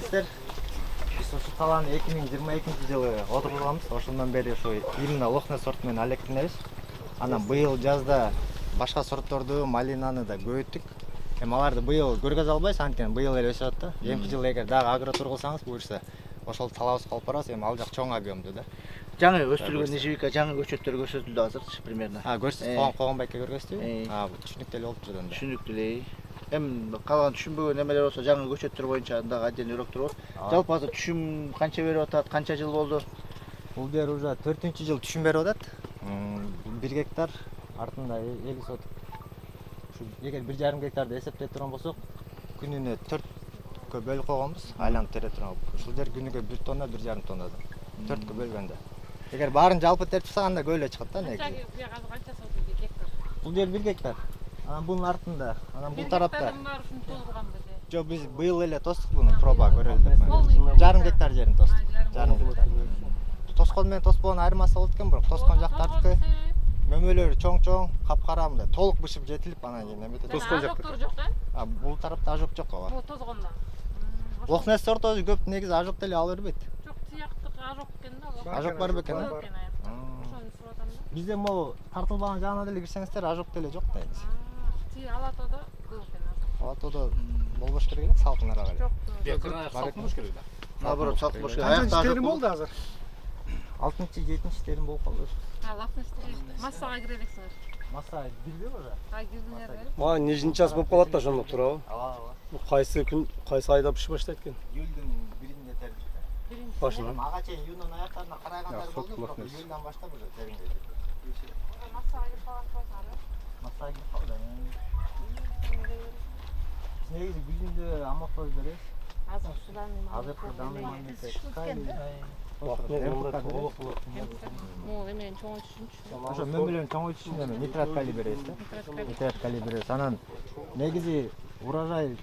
келипсиздер. Биз ушул талааны 2022-жылы отурганбыз. Ошондон бери ушу именно Лохнес сорту менен алектенебиз. Анан быйыл жазда башка сортторду, малинаны да көбөйттүк. Аларды быйыл көргөзө албайбыз, анткени быйыл эле өсүп атты. Эмки жылы эгер дагы агротур кылсаңыз буюрса, ошол талабыбызга алып барабыз. Ал жак чоң объемдуу да. Жаңы өстүрүлгөн ежевика, жаңы көчөттөр көрсөтүлдү азырчы примерно. Көрсөтүп Кооңбайке көргөздүбү? Түшүнүктүү эле болуптур да. Түшүнүктүү эле. Эми калган түшүнбөгөн эмелер болсо жаңы көчөттөр боюнча дагы отдельный урок болот. Жалпы азыр түшүм канча берип атат, канча жыл болду? Бул жер уже 4-жыл түшүм берип атат. 1 гектар артында 50 соток. Эгер 1,5 гектарды эсептей турган болсок, күнүнө 4кө бөлүп койгонбуз, айланып тере турган. Ушул жер күнүгө 1 тонна, 1,5 тоннадан. 4кө бөлгөндө. Эгер баарын жалпы терип чыксак, анда көп эле чыгат да негизи. Канча соток гектар? Бул жер 1 гектар. Анан бунун артында, анан бул тарапта. Жок, биз быйыл эле тостук буну, проба көрөлү деп. Жарым гектар жерин тостук. Жарым гектар. Тоскон менен тоспогон айырмасы болот экен, бирок тоскон жактардыкы мөмөлөрү чоң-чоң, капкара мындай толук бышып жетилип, анан кийин эметет. Тоскон жактар жок да? Бул тарапта ажок жок ооба. Бул тозгондо. Лохнес сорту көп негизи ажок деле ала бербейт. Жок, тияктык ажок экен да. Ажок бар бекен? Ошону сурап атам да. Бизде могу тартылбаган жагына деле кирсеңиздер, ажок деле жок да негизи. Тие Алатоодо көп экен ажок. Алатоодо болбош керек эле, салкынраак эле. Жок. Бекара салкын керек да. Наоборот, салкын болуш керек. Канча терим болду азыр? 6-7 терим болуп калды. Лохнесте массага кире элексиңер. Масса билбейби уже? Кирдиңер да. Мага нижний час болуп калат да ошондо туурабы? Ооба. Кайсы күн, кайсы айда бышып баштайт экен? Июлдун 1-inde тердик. Башынан. Ага чейин июндун аяктарына карайгандар болду, бирок июлдан баштап уже теринге. Массага кирип калган койсаңар. Масса кирип калды. Негизи күзүндө амофоз беребиз. Азыркы данный моментте Могу эмен чоң түшүнчү. ошо мөмөлөрүн чоңойтуш үчүн нитрат калий беребиз да. Нитрат калий беребиз. Анан негизи урожай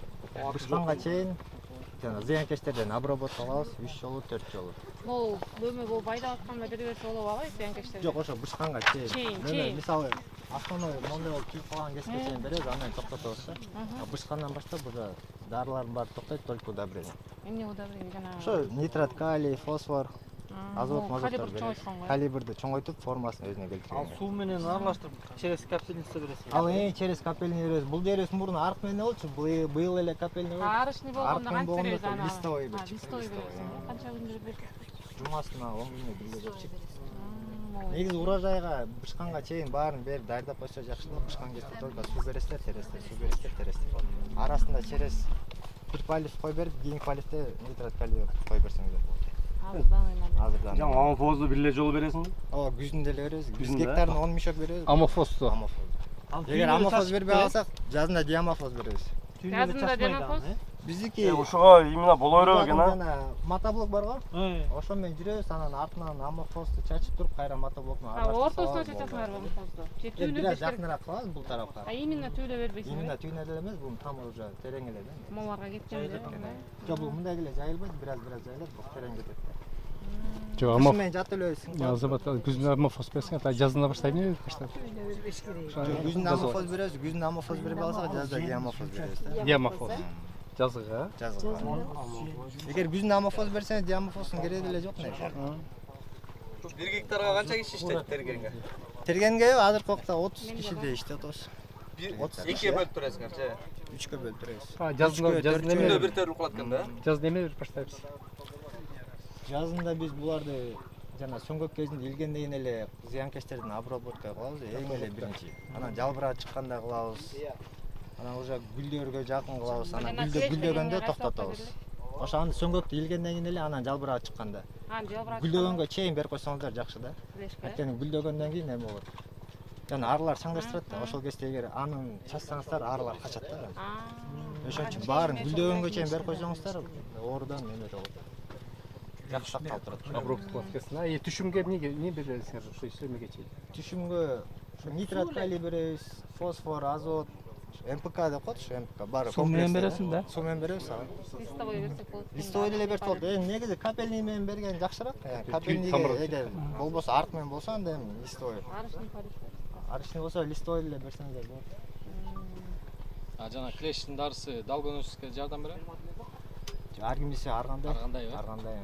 бышканга чейин жана зыянкечтерден обработка кылабыз 3 жолу, 4 жолу. Бул бөлмө байда атканда бере берсе болобу албайбы зыянкечтерди? Жок, ошо бышканга чейин. Мисалы основной мондой болуп күйүп калган кезге чейин беребиз, андан кийин токтотобуз да. Бышкандан баштап уже дарылардын баары токтойт, только удобрение. Эмне удобрение жанагы? Ошо нитрат калий, фосфор, азот, мазоттор беребиз. Калибрди чоңойтуп, формасын өзүнө келтирген. Ал суу менен аралаштырып через капельница бересиз. Ал через капельный беребиз. Бул жерибиз мурун арык менен болчу, быйыл эле капельный болду. Арышный болгондо канча беребиз аны? Листовой берчү. Листовой беребиз. Канча күндө бересиз? Жумасына 10 күндө бир берчү. Негизи урожайга бышканга чейин баарын берип даярдап койсо жакшы да. Бышкан кезде только суу бересиздер, тересиздер, суу бересиздер, тересиздер. Арасында через бир палив кой берип, кийинки паливде нитрат калий кой берсеңиздер болот. Азырдан. Жаңы амофозду бир эле жолу бересиңби? Ооба, күзүндө эле беребиз. 100 Күзүндө, гектарын 10 мешок беребиз. Амофозду. Эгер амофоз бербей алсак, жазында диамофоз беребиз. Жазында диамофоз? Биздики Ошого именно боло берет экен, а? Мотоблок барго? Ошо менен жүрөбүз, анан артынан амофозду чачып туруп, кайра мотоблоктун арбашына ортосуна чачасыңарбы амофозду? Же түүлөп бираз жакыныраак кылабыз бул тарапка. Именно түүлөп бербейсиңби? Именно түйнө деле эмес, бул тамыр уже терең эле да. Маларга кеткен да. Жок, бул мындай эле жайылбайт, бираз жайылат, бул терең кетет. Жок, Ошо менен жатып эле өссүң. Азамат күзүнө амофоз берсең, ата жазында баштайт эмне баштап? Күзүндө амофоз беребиз, күзүндө амофоз бербей алсак, жазда диамофоз беребиз да. Диамофоз. Жазга. Жазга. Эгер күзүндө амофоз берсеңиз, диамофоздун кереги деле жок негизи. 1 гектарга канча киши иштейт тергенге? Тергенге азыркы убакта 30 кишидей иштеп атабыз. 2 бөлүп турасыңар, же? 3кө бөлүп турабыз. Жазында Күндө бир терилип калат экен да? Жазда эме берип баштайбыз? Жазында биз буларды жана сөңгөк кезинде илгенден эле зыянкечтердин обработка кылабыз, эң эле биринчи. Анан жалбыраа чыкканда кылабыз. Анан уже гүлдөргө жакын кылабыз, анан гүлдөгөндө токтотобуз. Ошо аны сөңгөктү илгенден кийин эле анан жалбыраа чыкканда. Гүлдөгөнгө чейин берип койсоңуздар жакшы да. Анткени гүлдөгөндөн кийин эме болот. Жана арылар саңдаштырат да. Ошол кезде эгер анын чачсаңыздар, арылар качат да. Ошон үчүн баарын гүлдөгөнгө чейин берип койсоңуздар, оорудан эме болот. Жакшы сакталып турат. Обработка кылып кетсин. Түшүмгө эмне бересиңер ошо эмеге чейин? Түшүмгө нитрат калий беребиз, фосфор, азот, МПК деп коет, ошо МПК баары. Суу менен бересиң да? Суу менен беребиз ага. Листовой берсек болот. Листовой деле берсе болот. Негизи капельный менен берген жакшыраак. Капельный эгер болбосо арык менен болсо анда эми листовой. Арышный париж. Арышный болсо листовой деле берсеңиздер болот. Жана клещтин дарысы долгоносовская жардам берет? ар кимиси ар кандай. Ар кандай.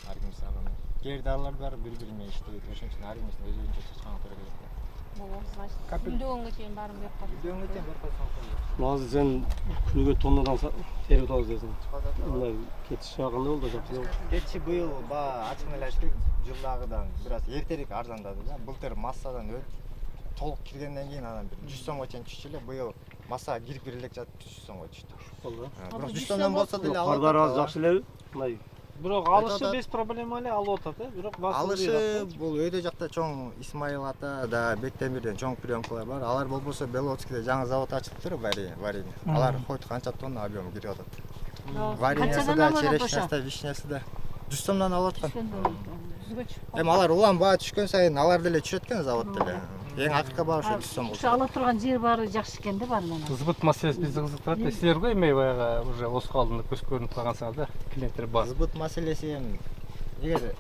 Ар кимиси ар кандай. Кээ дарылар бар бири менен иштейт. Ошон үчүн ар кимисин өзүнчө чачканга туура келет. Болобуз, значит. Үндөгөнгө чейин баарын берип коет. Үндөгөнгө чейин берип койсоң. Азыр сен күнүгө тоннадан терип атабыз десең. Мына кетиш кандай болду жакшы. Кетиши быйыл ачыгын эле айтып жылдагыдан бир аз эртерээк арзандады да. Былтыр массадан толук киргенден кийин анан бир 100 сомго чейин түшчү эле. Быйыл массага кирип бир эле жатып 100 сомго түштү. Болду. Бирок 100 сомдон болсо деле Кардар аз жакшы элеби? Мындай Бирок алышы без проблема эле алып атат, бирок алышы бул өйдө жакта чоң Исмаил ата да Бектемирден чоң приёмкалар бар. Алар болбосо Белоцкийде жаңы завод ачылыптыр, варень. Алар койт канча тонна объем кирип атат. Вареньясы да, черешнясы да, вишнясы да. 100 сомдон алып аткан. Эми алар улам баа түшкөн сайын алар деле түшөт экен завод деле. Эң акыркы баа ошо 100 сом болчу. Ала турган жер баары жакшы экен да баарынан. Сбыт маселеси бизди кызыктырат. Силерге эми баягы уже оско алдында көз көрүнүп калгансыңар да, клиенттер бар. Сбыт маселеси эми эгер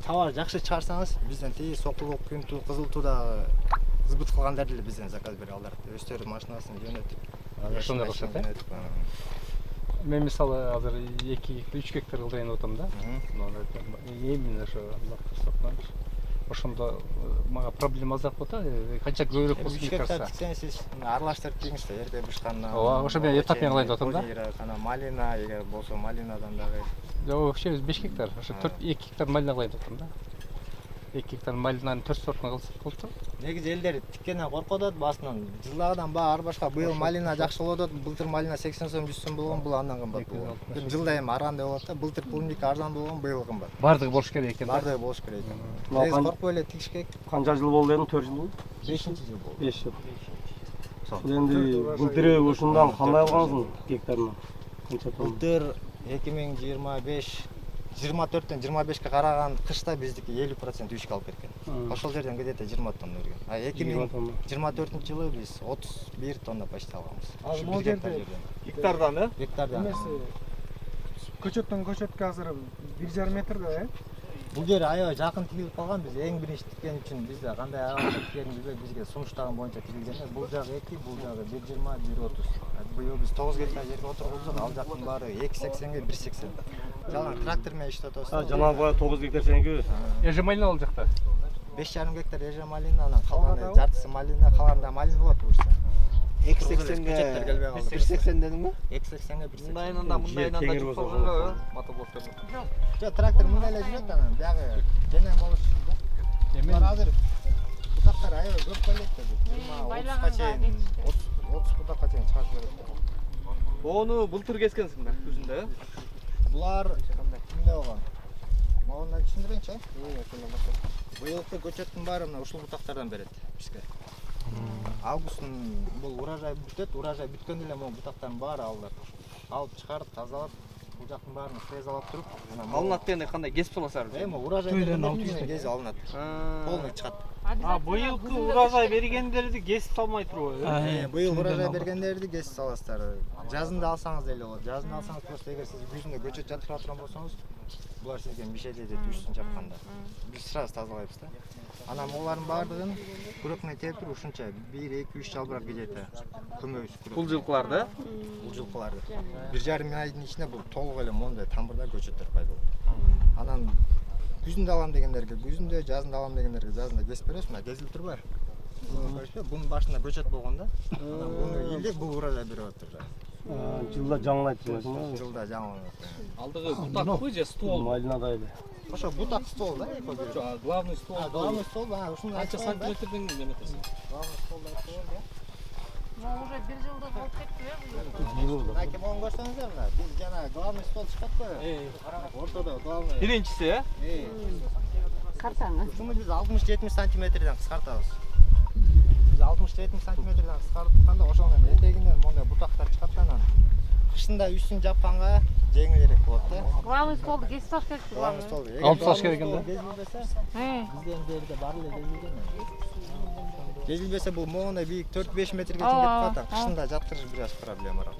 товар жакшы чыгарсаңыз, бизден тиги Сокулук, Күнту, Кызыл Тууда сбыт кылгандар деле бизден заказ бере алат. Өздөрү машинасын жөнөтүп, ошондой кылышат э. Мен мисалы азыр 2-3 гектар кылдырайын атам да. Именно ошо ошондо мага проблема азап болот. Канча көбүрөөк болсун деп гектар тиксеңиз сиз аралаштырып тийиңиз да, эрте бышкандан. Ооба, ошо мен этап менен кылайын деп атам да. Анан малина, эгер болсо малинадан дагы. Вообще 5 гектар, ошо 2 гектар малина кылайын деп атам да. 2 гектар малинанын 4 сортун кылсак болду. Негизи элдер тиккенден коркот атат баасынан. Жылдагыдан баа ар башка быйыл малина жакшы болот атат. Былтыр малина 80 сом, 100 сом болгон, бул андан кымбат болгон. Жылда эми ар кандай болот да. Былтыр клубника арзан болгон, быйыл кымбат. Бардыгы болуш керек экен. Бардыгы болуш керек экен. Негизи коркпой эле тигиш керек. канча жыл болду эми? 4 жыл? 5-жыл болду. 5 жыл. Энди былтыр ушундан кандай алгансың гектарынан? Канча тонна? Былтыр 2025 24-тен 25-ке караган кышта биздики 50% үчкө алып кеткен. Ошол жерден где-то 20 тонна берген. А 2024-жылы биз 31 тонна почти алганбыз. Ал могу жерде гектардан э? Гектардан. Эмеси көчөттөн көчөткө азыр 1,5 метрде э? Бул жер аябай жакын тигилип калган. Биз эң биринчи тиккен үчүн бизде кандай аялда тиккенибизде бизге сунуштаган боюнча тигилген. Бул жагы 2, бул жагы 1,20, 1,30. Быйыл биз 9 гектар жерге отургуздук. Ал жактын баары 2,80ге 1,80. Жалаң трактор менен иштеп атабыз. Жанагы 9 гектар сеники. Эже малина ал жакта. 5,5 гектар эже малина, анан калганы жартысы малина, калганда малина болот буюрса. 2,80ге 1,80 дедиңби? 2,80ге 1,80. Мындайынан чүп болгонго мотоблоктор. Жок, трактор мындай эле жүрөт анан биягы женем болуш үчүн да. Эми азыр бутактар аябай көп келет да. 30га чейин 30 бутакка чейин чыгарып берет. Ону былтыр кескенсиңер күзүндө э? Булар кимде болгон? Могундан түшүндүрөйүнчү. Быйылкы көчөттүн баары мына ушул бутактардан берет бизге. Августтун бул урожай бүтөт, урожай бүткөндө эле могу бутактардын баары алып чыгарып, тазалап, бул жактын баарын фрезалап туруп, Алынат дегенде кандай кесип саласызар? эми урожай бергенден кийин кези алынат. Полный чыгат. Быйылкы урожай бергендерди кесип салмай турбайбы? Быйыл урожай бергендерди кесип саласыздар. Жазында алсаңыз деле болот. Жазында алсаңыз просто эгер сиз күзүндө көчөт жаткыра турган болсоңуз, булар сизге мишелет этет үстүн чапканда. Биз сразу тазалайбыз да. Анан булардын баардыгын күрөкмөн терип туруп ушунча 1-2-3 жалбырак где-то көмөбүз күрөк. Бул жылкыларды? Бул жылкыларды. 1,5 айдын ичинде бул толук эле мондай тамбырда көчөттөр пайда болот. Анан күзүндө алам дегендерге күзүндө, жазында алам дегендерге жазында кесип беребиз. Мына кесилип турбайбы? Бунун башында көчөт болгон да. Анан буну илдик бул урожай берип атат. Жылда жаңылайт дейсиңби? Жылда жаңылайт. Алдыгы бутакпы же стол? Малинада эле. Ошо бутак стол да, Главный стол. Главный стол, ушуну Канча сантиметрден неметеси? Главный столду айтып коём да. Могу уже 1 жылда болуп кетти Мына ким көрсөңүздөр мына, биз жана главный стол чыгат го. Ортодо главный. Биринчиси э? Картаңы. Ушуну биз 60-70 сантиметрден кыскартабыз. Биз 60-70 сантиметрден кыскартканда ошондон этегинен мондай бутактар чыгат анан кышында үстүн жапканга жеңилирээк болот да. Главный столду кесип салыш керек. Главный стол. Алып тасташ керек экен да. Бизден жерде бар эле кезилген. Кезилбесе бул могундай бийик 4-5 метрге чейин кетип калат. Кышында жаткырыш бир аз проблемараак.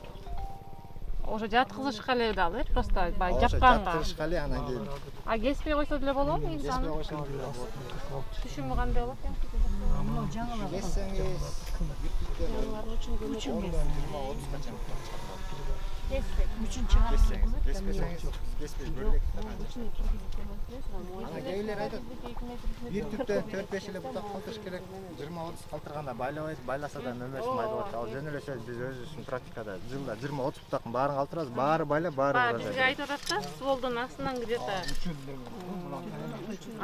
Ошо жаткызышка эле дал э, просто бай Ошо жапканга. жаткырышка эле анан кийин А кеспей койсо деле болобу инсан? кеспей койсоңуз деле болот. Түшүмү кандай болот экен? Кессеңиз Кеспей бөлек. Ана кейлер айтат. Bir түптен 4-5 эле бутак калтырыш керек. 20-30 калтырганда байласа да нөмөрсүн майдалат. Ал жөн эле сөз биз өзүбүздүн практикада жылда 20-30 бутактын баарын калтырабыз, баары байлап, баары урашат. Бизге айтып атат да, стволдун астынан где-то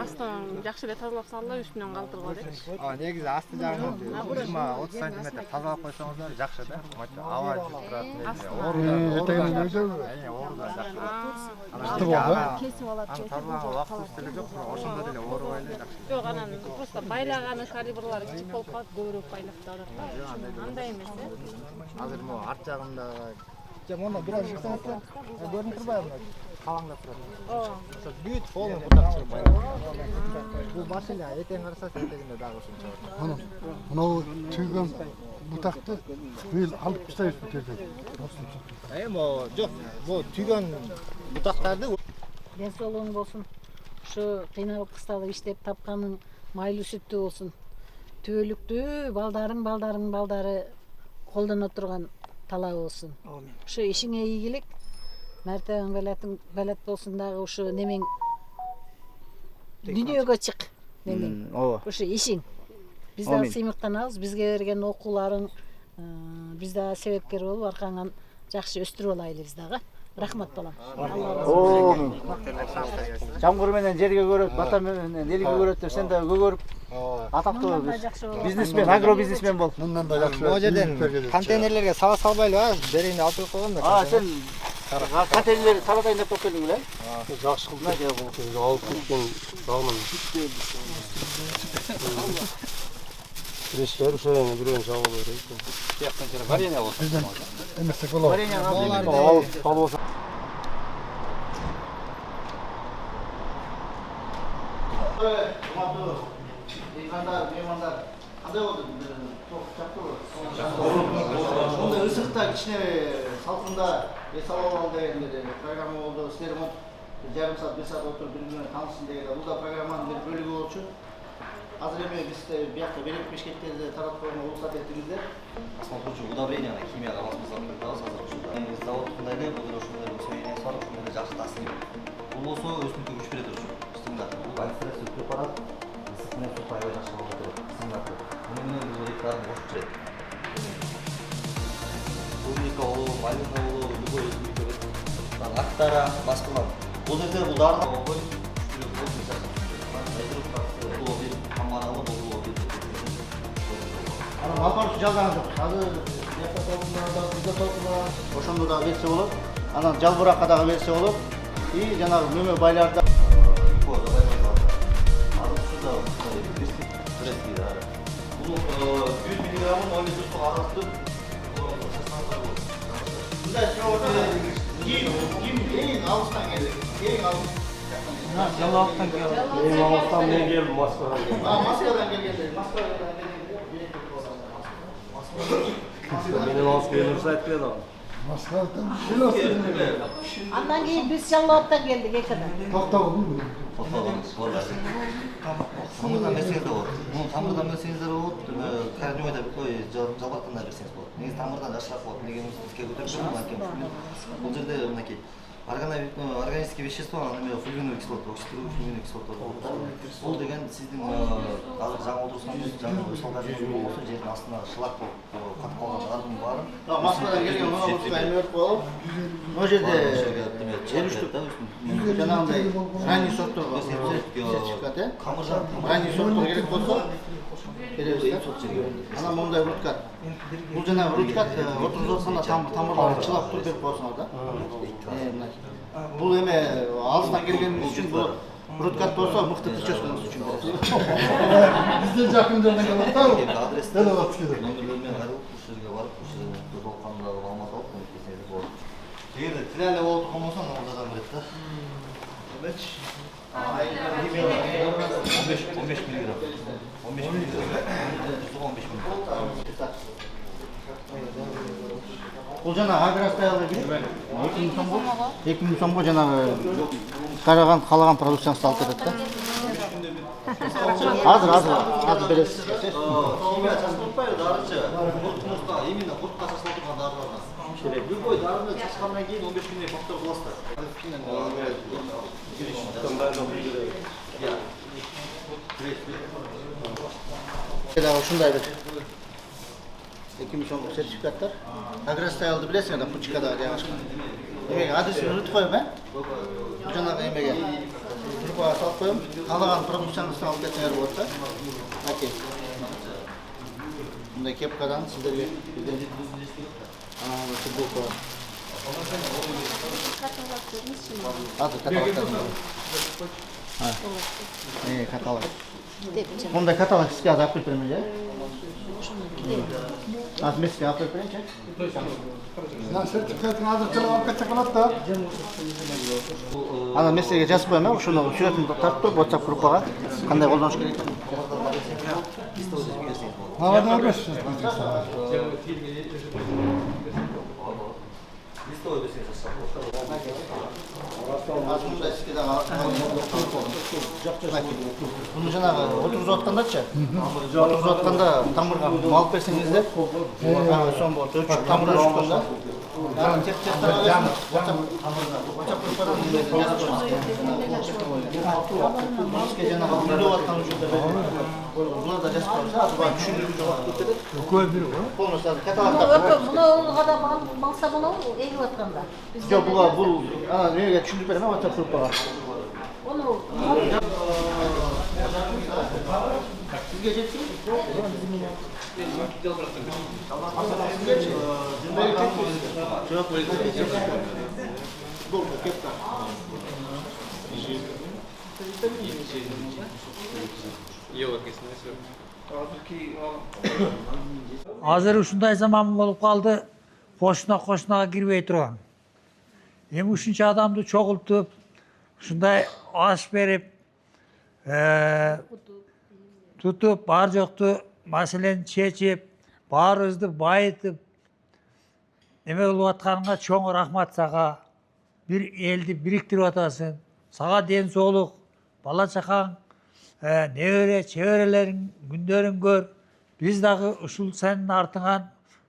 астын жакшы эле тазалап салып, үстүнөн калтыргыла депчи. Негизи асты жагын 20-30 сантиметр тазалап койсоңуздар жакшы да. Аба жүрүп турат. Кесип алат. Тазаланга убактыбыз деле жок, ошондо деле оорубай эле жакшы. Жок, анан просто байлаганы калибрлары кичик болуп калат, көбүрөөк байлап да атат. Андай эмес, Азыр могу арт жагындагы мына бир аз жүрсөңүздөр, көрүнүп турбайбы? Калаңдап турат. Ооба. Ошо бүт полный бутак чыгып байлап. Бул баш эле этең карасаңыз этегинде дагы ушунча бар. Ana, mынау түйгөн бутакты быйыл алып таштайбыз бу жерден. Могу жок, бул түйгөн бутактарды Ден соолугуң болсун. Ушу кыйналып кысталып иштеп тапканың майлуу сүттүү болсун. Түбөлүктүү балдарың балдары колдоно турган талап болсун. Ушу ишиңе ийгилик. Мартебең балат болсун дагы ушу немең дүйнөгө чык. Немең. Ооба. Ушу ишиң. Биз дагы сыймыктанабыз. Бизге берген окууларың биз дагы себепкер болуп аркаңан жакшы өстүрүп алайлы биз дагы. Рахмат балам. Жамгыр менен жерге көрөт, бата менен элге көрөт деп сен дагы көгөрүп атактуу бизнесмен, агробизнесмен бол. Мындан да жакшы. Могу жерден контейнерлерге сала салбайлы, берейин алып койгондар. Сен контейнерлерди салатайын деп келдиң беле? Жакшы кылдың. Бул алып кеткен дагынан. Крештер ошоны бирөөнү чагып берейик. Тияктан жер варенье болсун. Эместек болот. Алып Меймандар кандай болду? Мындай ысыкта кичине салкында эс алып ал дегендер программа болду. Силер жарым саат, 1 саат отуруп бири-бирине таанышсын дегенде бул да программанын бир бөлүгү болчу. Азыр эми биз биякта берек бешкектерди таратып койгонго уруксат этиңиздер. Смотрю, удобрение химияга басмасам дагы азыр ушунда. Заводдун эле бул ошондой усиление бар, ошондой жакшы таасир. Бул болсо өсүмдүккө күч берет ошо. Сыңдап. Альфред препарат ысыкны супайга жакшы болот деп сыңдап. Муну менен бир экран кошуп жүрөт. Клубника болобу, малина болобу, любой өсүмдүк берет. Актара баскылам. Бул жерде бул дарына койып Мапар жалган жок. Азыр бияка толкунда, бизде толкунда ошондо да берсе болот. Анан жалбыракка дагы берсе болот. И жанагы мөмө байларда бул 100 миллиграммын 10 литрге аралаштырып мындай ким алыстан келди. Эң алыс. Жалаптан мен келдим Москвадан. Москвадан келгендер, Менен алып келип айтып келди. Москвадан Андан кийин биз Жалалабадтан келдик экеде. токтогул. Тамырдан берсеңиз да болот. Муну тамырдан берсеңиз да болот. Корневойда жалбырактан да берсеңиз болот. Негизи тамырдан жакшыраак болот. Дегенimiz бизге көтөрүп бул жерде мынакей органический вещество, например, фульвиновый кислота, оксидированный фульвиновый кислота. Бул деген сиздин азыр жаңы отурсаңыз, жаңы салдарыңыз болсо, жердин астына шылак болуп катып калган ардын баары. Москвадан келген мына эме болуп, могу жерде желиштик жанагындай ранний сортторго сертификат, ранний сорттор керек болсо беребиз да. Анан мондай руткат. Бул жанагы руткат отуруп атканда тамырларды чылап туруп берип коесуңар да. Бул эме алыстан келгенибиз үчүн бул руткат болсо мыкты прическаңыз үчүн беребиз. Бизден жакын жерден келет да. Адрес номерлермен айрылып, ушул жерге барып, ушул жерде толкандагы маалымат алып, көмөктөсөңүз болот. Эгерде тиляле болуп турган болсо, аны жазам берет да. 15 миллиграмм. 15 миллиграмм. 15 миллиграмм. Бул жана агростайлы 2000 сомго. 2000 сомго жанагы каалаган продукцияңызды алып кетет да. Азыр бересиз. Химия чачылып атпайбы, дарычы. Именно куртка чачылып турган дарылардан. Любой дарыны чачкандан кийин 15 күндөн повтор кыласыздар. Ушундай бир 2 миң сомдук сертификаттар. Агростайлды билесиңер да, Пучкада жайгашкан. Эмеге адресин унутуп коем, жанагы эмеге трубкага салып коем. Каалаган продукцияңызды алып кетсеңер болот да. Аке. Мындай кепкадан сиздерге футболка. Каталог. Каталог. Мындай каталог сизге алып берип берем эле. Мен сизге алып берип берейинчи. Сертификатын азыркылап алып кетсек болот да. Анан мен сизге жазып коем, ошону сүрөтүн тартып туруп WhatsApp группага кандай колдонуш керек экенин. Havada beş. Bunu жанагы отургузуп аткандачы. Отургузуп атканда тамырга алып берсеңиздер, соң болот. Өчүп тамырга түшкөндө. Bunlar da жазып коебуз. Азыр түшүндүрүү жолуп кетет. Көй бир го. Полностью каталогда. Мынауга да балса болобу, эгип атканда. Жок, бул эмеге түшүндүрүп берем, WhatsApp группага. Ону Sizge жетсин? Жок, Бул кепка. Азыр ушундай заман болуп калды, кошунага кирбей турган. Эми ушунча адамды чогултуп, ушундай аш берип, тутуп, бар жокту маселени чечип, баарыбызды байытып, эме кылып атканыңа чоң рахмат сага. Бир элди бириктирип атасың. Сага ден соолук, бала чакаң, небере, чеберелериң күндөрүн көр. Биз дагы ушул сенин артыңан,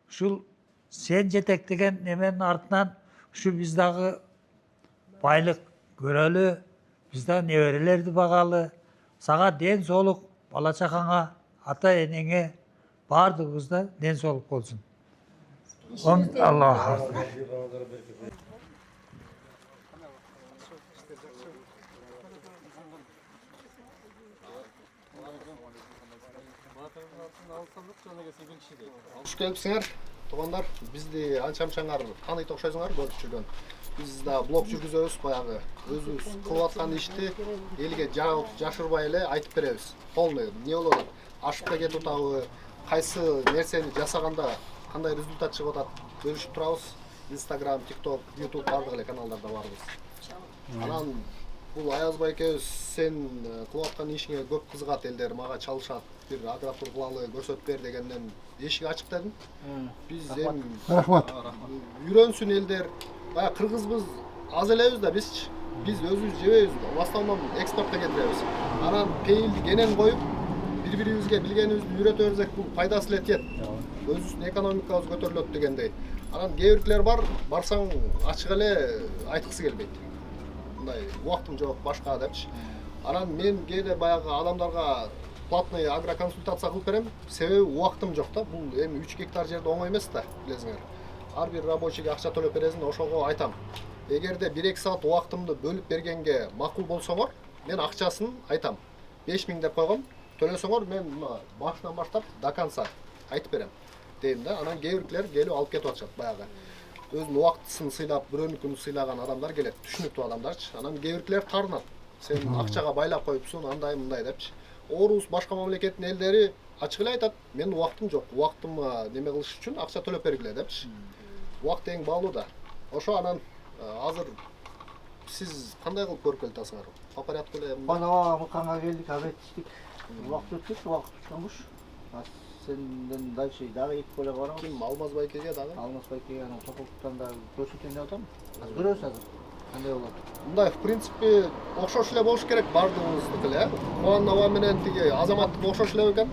ушул сен жетектеген неменин артынан, ушу биз дагы байлык көрөлү, биз дагы неберелерди багалы. Сага ден соолук, бала чакаңа, ата энеңе, баардыгыбызда ден соолук болсун. Аллах. Hoş келипсиңер, туугандар. Бизди анча-мынчаңар тааныйт окшойсуңар, көрүп жүргөн. Биз да блог жүргүзөбүз, баягы өзүбүз кылып аткан ишти элге жашырбай эле айтып беребиз. Полный эмне болуп атат, ашыкта кетип атабы, кайсы нерсени жасаганда кандай результат чыгып атат, бөлүшүп турабыз. Instagram, TikTok, YouTube бардык эле каналдарда барбыз. Анан бул Аязбай экөөбүз сен кылып аткан ишиңе көп кызыгат элдер, мага чалышат. Bir агротур кылалы, көрсөтүп бер дегенден эшик ачык дедим. Биз эми Рахмат. үйрөнсүн элдер. Баягы кыргызбыз аз элебиз да биз өзүбүз жебейбиз. В основном экспортко кетиребиз. Анан пейилди кенен коюп, бири-бирибизге билгенибизди үйрөтө берсек бул пайдасы эле тиет. Өзүбүздүн экономикабыз көтөрүлөт дегендей. Анан кээ бирлер бар, барсаң ачык эле айткысы келбейт. Мындай убактым жок, башка депчи. Анан мен кээде баягы адамдарга платный агроконсультация кылып берем. Себеби убактым жок да. Бул эми 3 гектар жерде оңой эмес да, билесиңер. Ар бир рабочийге акча төлөп бересиң, ошого айтам. Эгерде 1-2 саат убактымды бөлүп бергенге макул болсоңор, мен акчасын айтам. 5000 деп койгом. Төлөсөңөр мен башынан баштап до конца айтып берем. Дейм да. Анан кээ бирлер келип алып кетип атышат баягы. Өзүнүн убактысын сыйлап, бирөөнүкүн сыйлаган адамдар келет, түшүнүктүү адамдарчы. Анан кээ бирлер тарынат. Сен акчага байлап коюпсуң, андай мындай депчи. Орус башка мамлекеттин элдери ачык эле айтат, мен убактым жок, убактымга неме кылыш үчүн акча төлөп бергиле депчи. Убакыт эң баалуу да. Ошо анан азыр сиз кандай кылып көрүп келатасыңар? По порядку эле. Бана мыканга келдик, агеттиктик. Убакыт өткөч, убакыт учканбуш. Сенден дальше дагы 2 коллега бар. Ким Алмаз Байкеге дагы? Алмаз Байкеге анан Тополуктан да көрсөтөйүн деп атам. Азыр көрөбүз азыр. Кандай болот? Мындай, в принципе, окшош эле болуш керек бардыгыбыздыкы эле. Кубанова менен тиги Азаматтык окшош эле экен.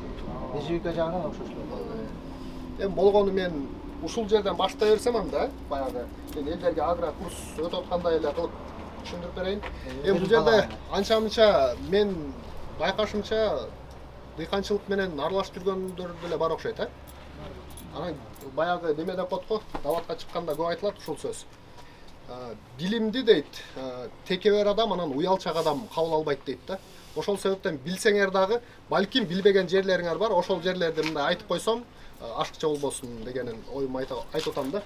Эжибика жагынан окшош эле. Эми болгону мен ушул жерден баштай берсем анда баягы мен элдерге агро курс өтүп аткандай эле кылып түшүндүрүп берейин. Бул жерде анча мынча мен байкашымча дыйканчылык менен аралашып жүргөндөр деле бар окшойт, Анан баягы неме деп коет го, даватка чыкканда көп айтылат ушул сөз. Билимди дейт, текебер адам анан уялчак адам кабыл албайт дейт да. Ошол себептен билсеңер дагы, балким билбеген жерлериңер бар, ошол жерлерди мындай айтып койсом, ашыкча болбосун дегенин оюм айтып атам да.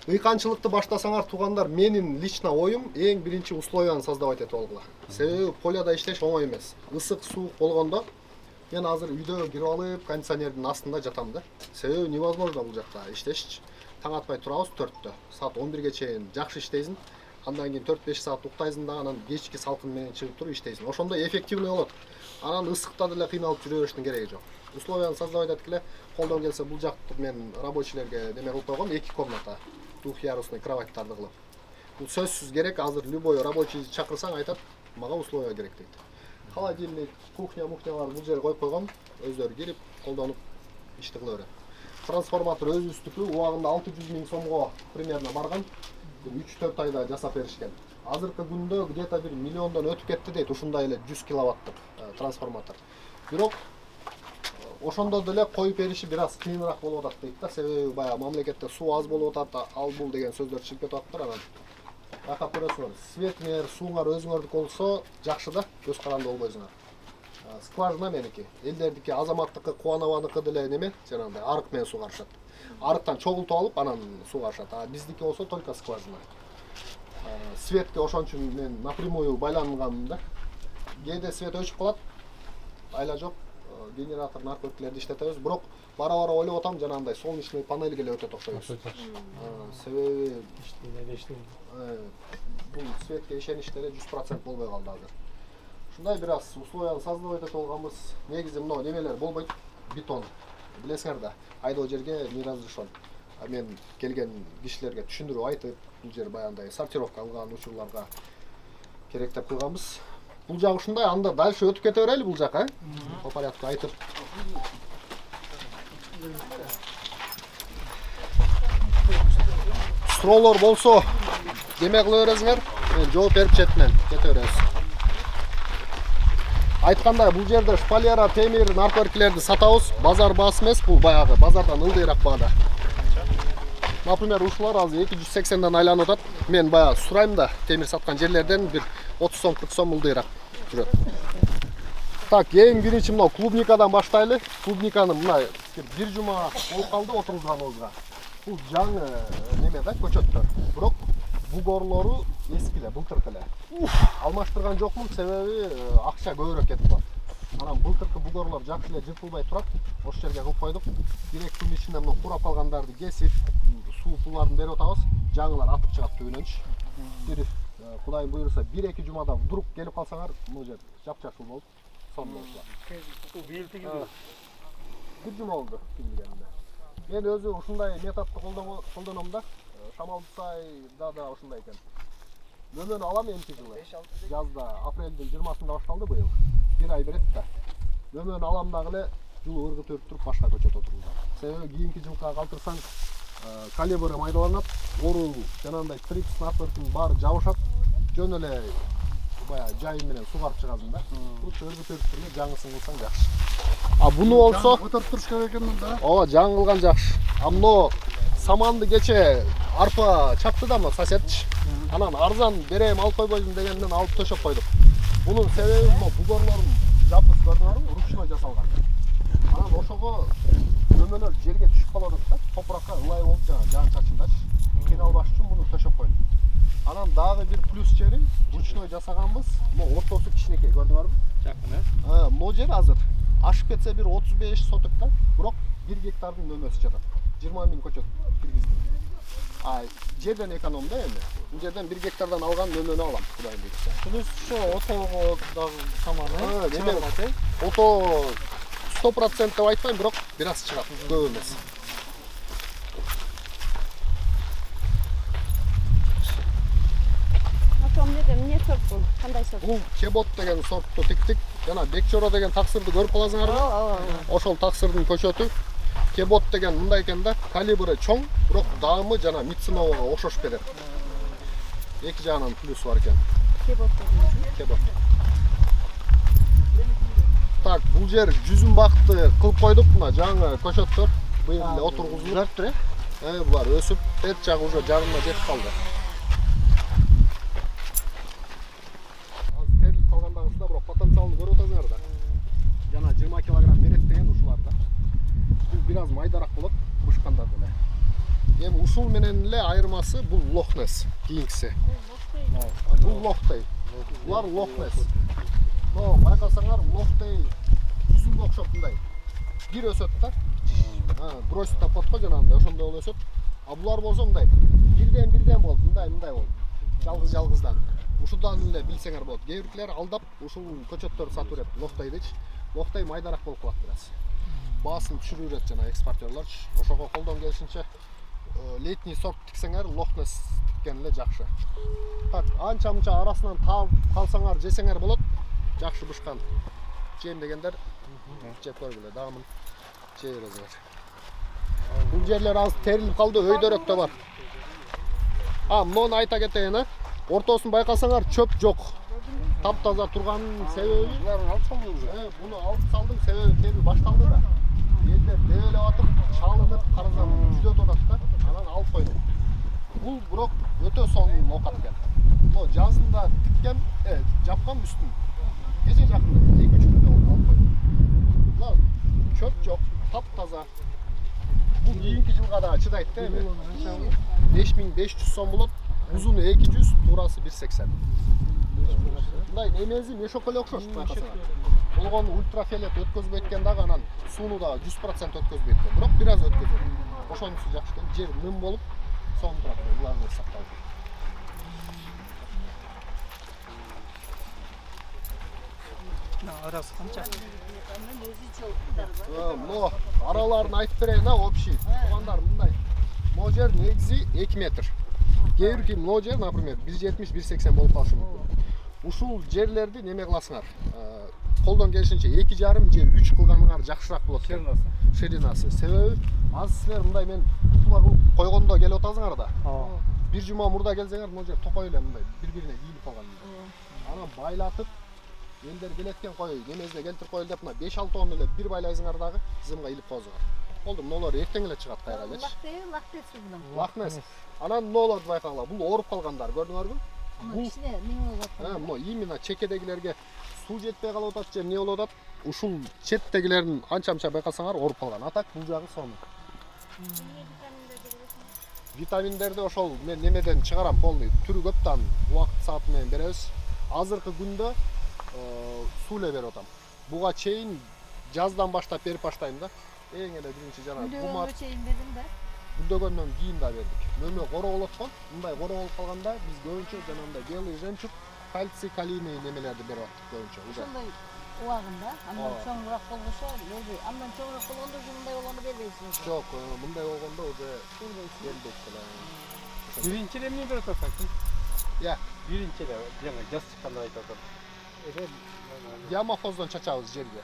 Дыйканчылыкты баштасаңар туугандар, менин лично оюм эң биринчи условияны создавать этип алгыла. Себеби поляда иштеш оңой эмес. Ысык суук болгондо мен азыр үйдө кирип алып, кондиционердин астында жатам да. Себеби невозможно бул жакта иштешчи. Таң атпай турабыз 4-тө. Саат 11ге чейин жакшы иштейсиң. Андан кийин 4-5 саат уктайсың да, анан кечки салкын менен чыгып туруп иштейсиң. Ошондо эффективный болот. Анан ысыкта деле кыйналып жүрө бериштин кереги жок. Условияны создавать этип эле колдон келсе бул жакты мен рабочийлерге неме кылып койгом, 2 комната, двухъярусный кроваттарды кылып. Бул сөзсүз керек, азыр любой рабочий чакырсаң айтат, мага условия керек дейт. Холодильник, кухня бар бул жерге коюп койгом, өздөрү кирип, колдонуп ишти кыла берет. Трансформатор өзүбүздүкү убагында 600 000 сомго примерно барган. 3-4 айда жасап беришкен. Азыркы күндө где-то 1 миллиондон өтүп кетти дейт, ушундай эле 100 киловаттык трансформатор. Бирок ошондо деле коюп бериши бир аз кыйыныраак болуп атат дейт да, себеби баягы мамлекетте суу аз болуп атат, ал бул деген сөздөр чыгып кетип атыптыр анан. Байкап көрөсүңөр, светиңер, сууңар өзүңөрдүкү болсо жакшы да, көз каранды болбойсуңар. Скважина меники, элдердики, азаматтыкы, Кубанованыкы деле неме, жанагындай арык менен суу карышат. Арыктан чогултуп алып, анан суу карышат. А биздики болсо только скважина. Светке ошон үчүн мен напрямую байлангам да. Кээде свет өчүп калат, айла жок, генератор наркотиктерди иштетебиз, бирок бара-бара ойлоп атам, жанагындай солнечный панельге эле өтөт окшойбуз. Себеби бул светке ишеништери 100% болбой калды азыр. Ушундай бир аз условияны создавать этип алганбыз. Негизи мына немелер болбойт, бетон. Билесиңер да, айдоо жерге не разрешен. Мен келген кишилерге түшүндүрүп айтып, бул жер баягындай сортировка алган учурларга керек деп койганбыз. Бул жак ушундай, анда дальше өтүп кете берели бул жака, по порядку айтып. Суроолор болсо, деме кыла бересиңер, мен жооп берип четинен кете беребиз. Айткандай, бул жерде шпалера, темир, наркотиктерди сатабыз, базар баасы эмес, бул баягы базардан ылдыйраак баада. Например, ушулар азыр 280дан айланып атат. Мен баягы сурайм да, темир саткан жерлерден бир 30 сом, 40 сом ылдыйраак жүрөт. Так, эң биринчи мына клубникадан баштайлы. Клубниканы мына бир жума болуп калды отургузганыбызга. Бул жаңы неме да, көчөттөр. Бирок бугорлору эски эле, былтыркы эле. Алмаштырган жокмун, себеби акча көбүрөөк кетип калат. Анан былтыркы бугорлор жакшы эле жыртылбай турат. Ошол жерге кылып койдук. 1-2 күн ичинде мына курап калгандарды кесип, суу пулдарын берип атабыз. Жаңылар атып чыгат түбүнөнчү. Бир Кудайым буйруса 1-2 жумада вдруг келип калсаңар, бул жер жапжашыл болуп, сон болушулар. Бул быйыл тигилди. Бир жума болду тигилгенине. Мен өзү ушундай методду колдоном да. Шамалдысайда да ушундай экен. Нөмөнү алам эмки жылы. Жазда апрелдин 20-сында башталды быйыл. 1 ай берет да. Нөмөнү алам дагы эле жылы ыргы төрүп туруп башка көчөт отургузам. Себеби кийинки жылга калтырсаң калибры майдаланат, ору жанагындай трипс наркотиктин баары жабышат. Жөн эле баягы жайы менен сугарып чыгасың да. Бул ыргы төрүп туруп жаңысын кылсаң жакшы. А буну болсо отуруп туруш керек экен да. Ооба, жаңы кылган жакшы. А мына саманды кече арпа чапты да мына соседчи. Анан арзан берем алып койбойсуң дегенден алып төшөп койдук. Бунун себеби мына бугорлорун жапыс көрдүңөрбү, ручной жасалган. Анан ошого нөмөлөр жерге түшүп калып атат да, топуракка ылай болуп жаан чачындачы. Кыйналбаш үчүн муну төшөп койдук. Анан дагы бир плюс жери ручной жасаганбыз. Мына ортосу кичинекей көрдүңөрбү? Жакын, э? Мына жер азыр ашып кетсе бир 35 соток да, бирок 1 гектардын нөмөсү жатат. 20 000 көчөт киргиздим. Жерден эконом да эми. Бул жерден 1 гектардан алган нөмөнү алам, Кудайым буйруса. Плюс ошо отого дагы саманы. Неме ото 100% деп айтпайм, бирок бир аз чыгат, көп эмес. Эмне сорт бул? Кандай сорт? Бул Чебот деген сортту тиктик. Жана Бекчоро деген таксырды көрүп каласыңарбы? Ооба. Ошол таксырдын көчөтү. Кебот деген мындай экен да, калибры чоң, бирок даамы жана Митсунового окшош берет. Эки жагынан плюсу бар экен. Кебот. Так, бул жер жүзүм бакты кылып койдук, мына жаңы көчөттөр быйыл эле отургузулуп жатыр. Булар өсүп, эт жагы уже жарымына жетип калды. Азыр терилип калгандагысында бирок потенциалын көрүп атасыңар да. Жана 20 килограмм берет деген ушуларда. Бул бир аз майдараак болот кушкандар деле. Эми ушул менен эле айырмасы бул Лохнес кийинкиси. Бул Лохтей. Булар Лохнес. Но байкасаңар Лохтей жүзүмгө окшоп мындай. Бир өсөт да. Бросит тапат го жанагындай ошондой болуп өсөт. А булар болсо мындай бирден болот, мындай болот. Жалгыздан. Ушудан эле билсеңер болот. Кээ биркилер алдап ушул көчөттөрдү сатып берет Лохтейдичи. Лохтей майдараак болуп калат бир аз. Баасын түшүрүп берет жана экспортерлорчу. Ошого колдон келишинче летний сорт тиксеңер Лохнес тиккен эле жакшы. Так, анча-мунча арасынан таап калсаңар, жесеңер болот. Жакшы бышкан. Жем дегендер жеп көргүлө, даамын жей бересиңер. Бул жерлер аз терилип калды, өйдөрөк да бар. Муну айта кетейин, ортосун байкасаңар чөп жок. Таптаза турганын себеби буларын алып салдым уже. Буну алып салдым, себеби терил башталды да. Элдер дебелеп атып, чалынып, карасам жүзөт атат да. Анан алып койдум. Бул бирок өтө сонун окат экен. Бул жазында тиккен, жапкан үстүн. Кече жакында 2-3 күндө алып койдум. Мына чөп жок, таптаза. Бул кийинки жылга да чыдайт да эми. 5500 сом болот. Узуну 200, туурасы 180. Мындай немези мешок эле окшош байкасаңар. Болгону ультрафиолет өткөзбөйт экен дагы, анан сууну да 100% өткөзбөйт экен. Бирок бир аз өткөзөт. Ошонусу жакшы экен. Жер ным болуп, соң турат, уларны сакталды. Арасы канча? Но араларын айтып берейин, общий. Туугандар мындай. Могу жер негизи 2 метр. Кээ бирки могу жер, например, 170-180 болуп калышы мүмкүн. Ушул жерлерди неме кыласыңар? Колдон келишинче 2,5 же 3 кылганыңар жакшыраак болот. Ширинасы. Себеби аз силер мындай мен тула кылып койгондо келип атасыңар да. Бир жума мурда келсеңер, могу жер токой эле мындай бири-бирине кийилип калган. Анан байлатып элдер келеткен кой, немезде келтирип коелу деп, мына 5-6 тонн эле бир байлайсыңар дагы, тизимге илип коесуңар. Болду, мыналар эртең эле чыгат кайра элечи. Лахнес. Анан мыналарды байкагыла, бул ооруп калгандар, көрдүңөрбү? Бул эмне болуп атат? Мына именно чекедегилерге суу жетпей калып атат же эмне болуп атат? Ушул четтегилердин анча-мынча байкасаңар ооруп калган. Атак бул жагы сонун. Витаминдерди ошол мен немеден чыгарам полный, түрү көп да, убакыт сааты менен беребиз. Азыркы күндө суу эле берип атам. Буга чейин жаздан баштап берип баштайм да. Эң эле биринчи жана Күндөгөнгө чейин бердим да. Күндөгөндөн кийин да бердик. Мөмө коро болот го. Мындай коро болуп калганда биз көбүнчө жанагындай белый жемчуг, кальций, калийный немелерди берип аттык көбүнчө. Ошондой убагында, андан чоңураак болгочо, өзү андан чоңураак болгондо уже мындай болгондо бербейсиз. Жок, мындай болгондо уже бербейт эле. Биринчи эле эмне берип атасың? Я, Биринчи эле жана жаз чыкканда айтып атам. Диамофоздон чачабыз жерге.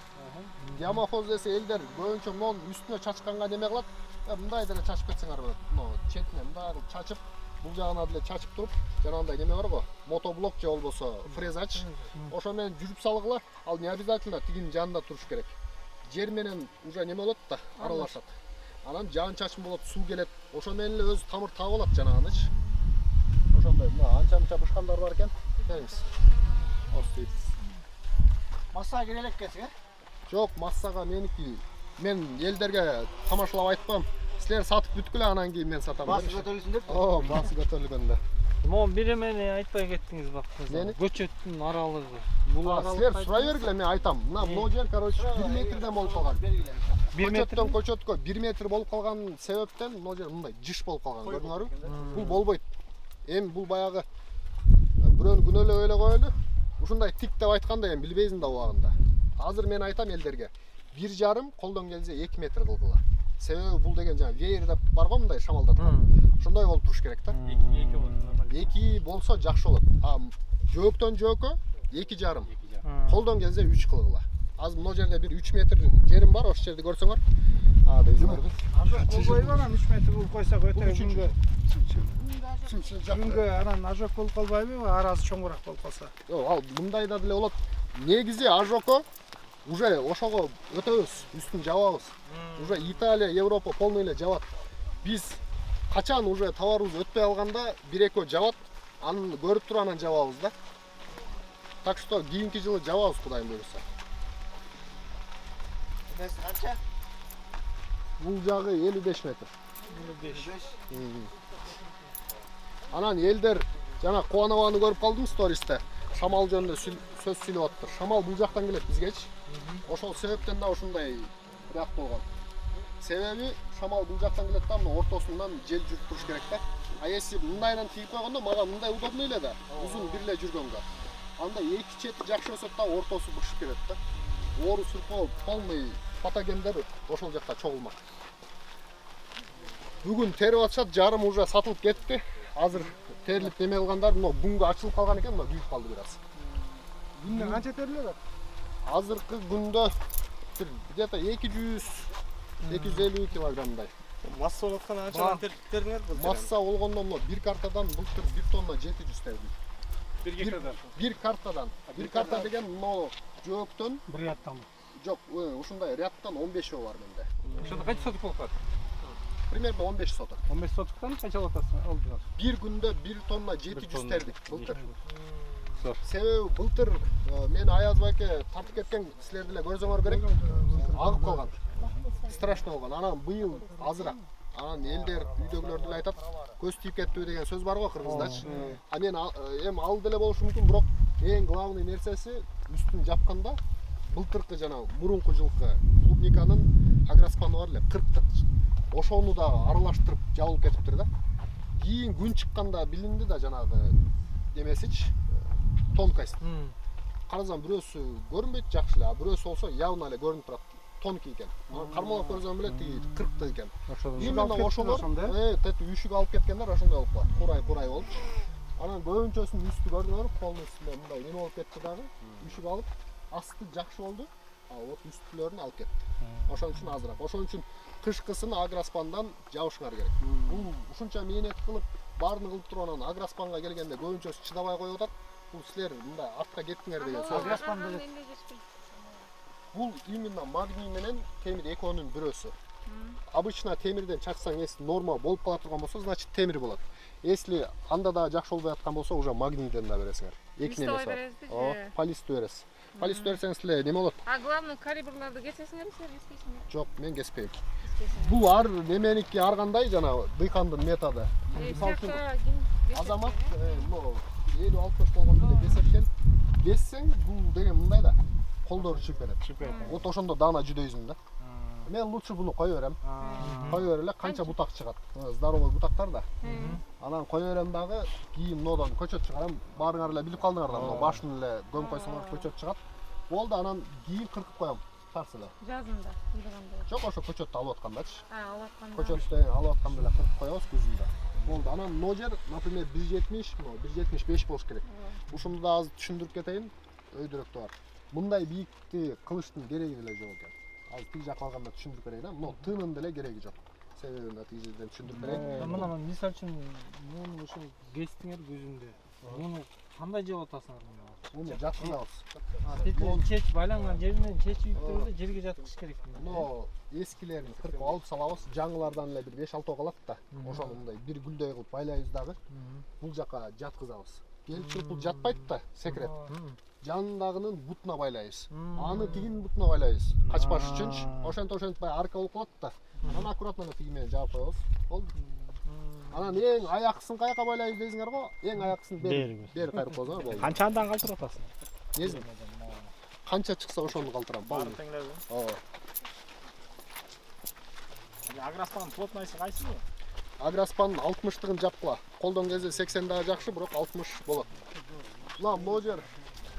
Диамофоз десе элдер көбүнчө мунун үстүнө чачканга неме кылат? Мындай деле чачып кетсеңер болот. Мына четине мындай чачып, бул жагына деле чачып туруп, жанагындай неме бар го, мотоблок же болбосо фрезач. Ошо менен жүрүп салгыла, ал не обязательно тигинин жанында туруш керек. Жер менен уже неме болот да, аралашат. Анан жаан чачым болот, суу келет. Ошо менен эле өзү тамыр таап алат жанагынычы. Ошондой, мына анча-мынча бышкандар бар экен. Келиңиз. Остойт. Массага кире элеккенсиң, Жок, массага меники. Мен элдерге тамашалап айтпам. Силер сатып бүткүлө, анан кийин мен сатам. Басы көтөрүлсүн деп. Басы көтөрүлгөндө. Могу бир эмени айтпай кеттиңиз бак. Нени? Көчөттүн аралыгы. Бул Силер сурай бергиле, мен айтам. Мына могу жер, короче, 1 метрден болуп калган. Көчөттөн көчөткө 1 метр болуп калган себептен могу жер мындай жыш болуп калган, көрдүңөрбү? Бул болбойт. Эми бул баягы бирөөнү күнөөлөп эле коелу. Ушундай тик деп айтканда эми билбейсиң да убагында. Азыр мен айтам элдерге, 1,5 колдон келсе 2 метр кылгыла. Себеби бул деген жана веер деп бар го мындай шамалдаткан. Ошондой болуп туруш керек да. 2 болсо жакшы болот. Жөөктөн жөөккө 2,5. Колдон келсе 3 кылгыла. Азыр мына жерде бир 3 метр жерим бар, ошол жерди көрсөңөр. дейсиңерби? Болбойбу анан 3 метр бул койсок өтө күнгө анан ожог болуп калбайбы? Аразы чоңураак болуп калса. Жок, ал мындайда деле болот. Негизи ожогко уже ошого өтөбүз, үстүн жабабыз. Уже Италия, Европа полный эле жабат. Биз качан уже товарыбыз өтпөй алганда 1-2 жабат, анын көрүп туруп анан жабабыз да. Так что кийинки жылы жабабыз Кудайым буйруса. Канча? Бул жагы 55 метр. 55. Анан элдер жана Кубанованы көрүп калдым стористе. Шамал жөнүндө сөз сүйлөп атыптыр. Шамал бул жактан келет бизгечи. Ошол себептен да ушундай ряд болгон. Себеби шамал бул жактан келет да, мына ортосунан жел жүрүп туруш керек да. А если мындайдан тийип койгондо мага мындай удобный эле да, узун бир эле жүргөнгө. Анда эки чети жакшы өсөт да, ортосу бышып кетет да. Оору суркоо полный патогендер ошол жакта чогулмак. Бүгүн терип атышат, жарым уже сатылып кетти. Азыр терилип неме кылгандар, мына буңгу ачылып калган экен, мына күйүп калды бир аз. Күндө канча терилет? Азыркы күндө где-то 200-250 килограммдай. Масса болуп аткан анчадан тердиңер бул? Масса болгондо мына бир картадан былтыр 1 тонна 700 тердик. Бир гектардан. Бир картадан. Бир карта деген мына жөөктөн Бир рядтан. жок, ушундай рядтан 15 бар менде. Ошондо канча сотук болуп калат? Примерно 15 соток. 15 сотуктан канча алып атасың? Алдыңар. Бир күндө 1 тонна 700 тердик былтыр. Зор. Себеби былтыр мен Аяз байке тартып кеткен, силер деле көрсөңөр керек. Агып калган. Страшно болгон. Анан быйыл азыраак. Анан элдер үйдөгүлөр деле айтат, көз тийип кеттиби деген сөз бар го кыргыздачы. А мен эми ал деле болушу мүмкүн, бирок эң главный нерсеси үстүн жапканда былтыркы жана мурунку жылкы клубниканын агроспаны бар эле 40 ошону да аралаштырып жабылып кетиптир да. Кийин күн чыкканда билинди да жанагы немесичи, тонкость. Карасам бирөөсү көрүнбөйт жакшы эле, а бирөөсү болсо явно эле көрүнүп турат. Тонкий экен. Кармалап көрсөм эле тиги 40 экен. Именно ошолор, үшүк алып кеткендер ошондой болуп калат. Курай болуп. Анан көбүнчөсүнүн үстү көрдүңөр, полностью мындай неме болуп кетти дагы. Үшүк алып, асты жакшы болду. А вот үстүлөрүн алып кетти. Ошон үчүн азыраак. Ошон үчүн кышкысын агроспандан жабышыңар керек. Бул ушунча мээнет кылып, баарын кылып туруп анан агроспанга келгенде көбүнчөсү чыдабай коюп атат. Бул силер мындай артка кеттиңер деген сөз. Агроспанда Бул именно магний менен темир экөөнүн бирөөсү. Обычно темирден чачсаң, если норма болуп кала турган болсо, значит темир болот. Если анда да жакшы болбой аткан болсо, уже магнийден да бересиңер. Эки немеси бар. Полисту бересиз. Полисту берсеңиз эле неме болот? А главный калибрларды кесесиңерби, силер кеспейсиңерби? Жок, мен кеспейм. Бул ар неменики ар кандай жана дыйкандын методу. Мисалы үчүн азамат, 50-60 болгондо эле кесепкен. Кессең, бул деген мындай да. Колдору чыгып кетет. Вот ошондо даана жүдөйсүң да. Мен лучше буну кое берем. Кое береле, канча бутак чыгат. Здоровый бутактар да. Анан кое берем дагы, кийин мындан көчөт чыгарам. Баарыңар эле билип калдыңар да, мына башын эле көмүп койсоңор көчөт чыгат. Болду, анан кийин кыркып коем. Тарс эле. Жазында, кыйдыганда. Жок, ошо көчөттү алып аткандачы. Алып атканда. Көчөттү алып атканда эле кыркып коебуз күзүндө. Болду, анан мына жер, например, 170, 175 болуш керек. Ушуну да азыр түшүндүрүп кетейин. Өйдөрөктө бар. Мындай бийикти кылыштын кереги деле жок экен. Азыр тиги жакка алганда түшүндүрүп берейин, мына тынын деле кереги жок. Себебин да тиги жерден түшүндүрүп берейин. Мына мисалы үчүн муну ошо кестиңер күзүндө. Муну кандай жеп атасыңар муну? Муну жаткызабыз. Чеч байланган жеринен чечип туруп жерге жаткызыш керек. Муну эскилерин кыркып алып салабыз. Жаңылардан эле бир 5-6 калат да. Ошону мындай бир гүлдөй кылып байлайбыз дагы. Бул жака жаткызабыз. Келип туруп бул жатпайт да, секрет. Жанындагынын бутуна байлайбыз. Аны тигинин бутуна байлайбыз. Качпаш үчүнчү. Ошентип арка болуп калат да. Анан аккуратно тиги менен жаап коебуз. Болду. Анан эң аяксын каяка байлайбыз дейсиңер го? Эң аяксын бери кайрып койсоңор болду. Канча андан калтырып атасың? Незин? Канча чыкса ошону калтырам. Баары теңлеби? Ооба. Агроспанын плотнойсу кайсы? Агроспанын 60-тыгын жапкыла. Колдон кезде 80 дагы жакшы, бирок 60 болот. Мына могу жер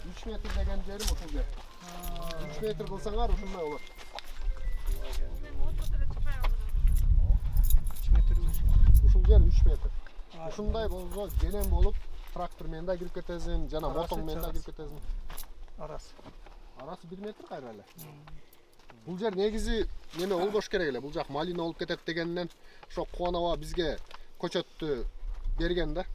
3 метр деген жерим ушул жер. 3 метр кылсаңар ушундай болот. 3 метр. Ушул жер 3 метр. Ушундай болсо желем болуп, трактор менен да кирип кетесиң, жана мотоң менен да кирип кетесиң. Арасы 1 метр кайра эле. Бул жер негизи неме болбош керек эле. Бул жак малина болуп кетет дегенден ошо Кубаныва бизге көчөттү берген да.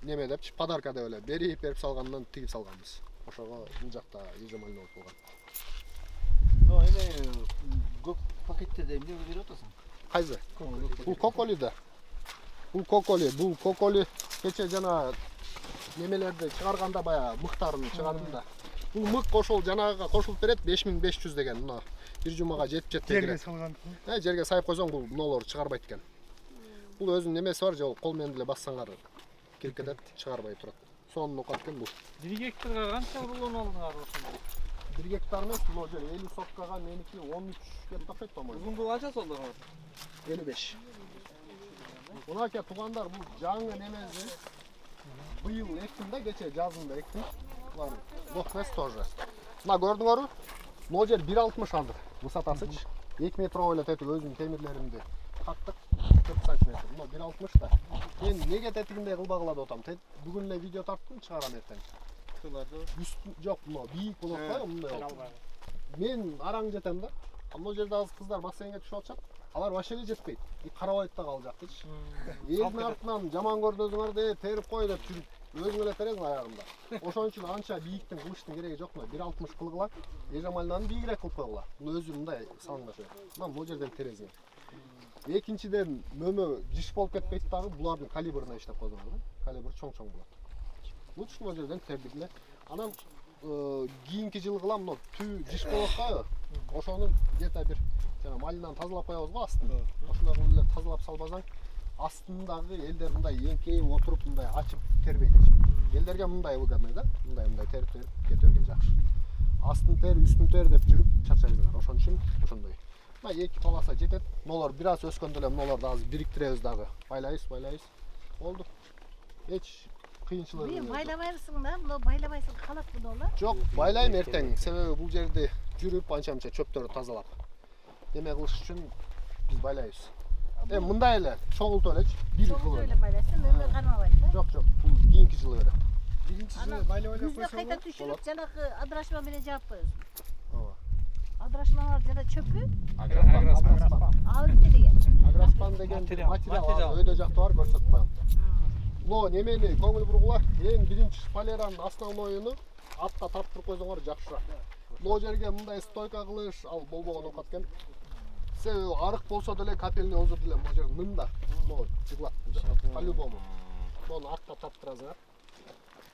Неме депчи, подарка деп эле берип салгандан тигип салганбыз. Ошого бул жакта эже малина болуп калган. Но эми көк пакеттерде эмне берип атасың? Кайсы? Бул коколи да. Бул коколи кече жана немелерди чыгарганда баягы мыктарын чыгардым да. Бул мык ошол жанагыга кошулуп берет 5500 деген. Мына бир жумага жетип Жерге салган. Жерге сайып койсоң бул нолор чыгарбайт экен. Бул өзүнүн немеси бар, же кол менен деле бассаңар кирип кетет, чыгарбай турат. Сонун окат экен бул. 1 гектарга канча рулон алдыңар ошондо? 1 гектар эмес, могу жер 50 соткага меники 13 кеп тапшайт по-моему. Узундугу канча солдуңар? 55. Мынаке туугандар, бул жаңы немеси быйыл эктим да, кече жазында эктим. Булар лохвес тоже. Мына көрдүңөрбү? Могу жер 1.60 азыр. Высотасычы 2 метр эле тетип өзүмдүн темирлеримди каттык 40 см. Мына 1.60 да. Мен неге тетигиндей кылбагыла деп атам. Бүгүн эле видео тарттым, чыгарам эртең. Жок, мына бийик болот го, мындай. Мен араң жетем да. Могу жерде азыр кыздар бассейнге түшүп атышат. Алар вообще эле жетпейт. Карабайт да кал жактычы. Элдин артынан жаман көрдүңөр де терип кой деп жүрүп өзүң эле тересиң аягында. Ошон үчүн анча бийиктен кылыштын кереги жок. 1.60 кылгыла, эже малинаны бийигирээк кылып койгула. Бул өзү мындай салыңдашат. Мына бул жерден терезиң. Экинчиден мөмө жиш болуп кетпейт дагы, булардын калибрына иштеп койдуңар да. Калибр чоң-чоң болот. Лучше бул жерден тердик эле. Анан кийинки жылы кылам, мына түү жиш болот го. Ошону где-то бир жана малинаны тазалап коебуз го астын. Ошолорду эле тазалап салбасаң, астындагы элдер мындай эңкейип отуруп мындай ачып тербейт. Элдерге мындай выгодный да, мындай терип кете берген жакшы. Астын тер, үстүн тер деп жүрүп чарчайсыңар. Ошон үчүн ошондой. Мына эки полоса жетет. Нолор бир аз өскөндө эле нолорду азыр бириктиребиз дагы. Байлайбыз. Болду. Эч кыйынчылыгы Мен байлабайсың да, мына байлабайсың калат буну ола. Жок, байлайм эртең. Себеби бул жерде жүрүп анча-мынча чөптөрдү тазалап. Неме кылыш үчүн биз байлайбыз. Мындай эле чогултуп элечи, бир кылып. Эле байлайсың, мөмө кармабайт да. Жок, бул кийинки жылы берет. Биринчи жылы байлап эле Күздө кайта түшүрүп, жанагы адрашма менен жаап коесуң. Ооба. Адрашмалар жана чөпү, Аграспан. абыты деген. Аграспан деген материал өйдө жакта бар, көрсөтүп коем. Но немени көңүл бургула, эң биринчи шпалеранын основнойуну атка тарттырып койсоңор жакшыраак. Могу жерге мындай стойка кылыш ал болбогон окат экен. Себеби арык болсо деле капельный озот деле могу жер мында. Могу жыглат по-любому. Мону атка тарттырасыңар.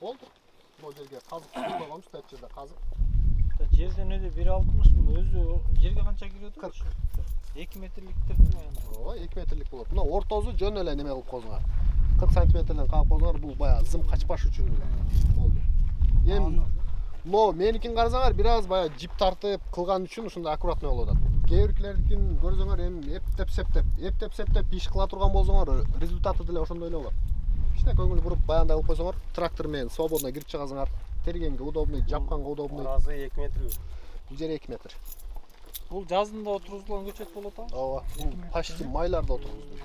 Болду. Могу жерге казык койгонбуз, тет жерде казык. Жерден өйдө 1.60 бул өзү жерге канча кирет? 2 метрликтер Ооба, 2 метрлик болот. Мына ортосу жөн эле неме кылып койсуңар. 40 сантиметрден кагып койсоңор, бул баягы зым качпаш үчүн эле болду. Эми но меникин карасаңар, бир аз баягы жип тартып кылган үчүн ушундай аккуратный болуп атат. Кээ биркилердикин көрсөңөр, эми эптеп иш кыла турган болсоңор, результаты деле ошондой эле болот. Кичине көңүл буруп баягындай кылып койсоңор, трактор менен свободно кирип чыгасыңар. Тергенге удобный, жапканга удобный. Аразы 2 метр. Бул жер 2 метр. Бул жазында отургузулган көчөт болот а? Ооба, бул почти майларда отургуздум.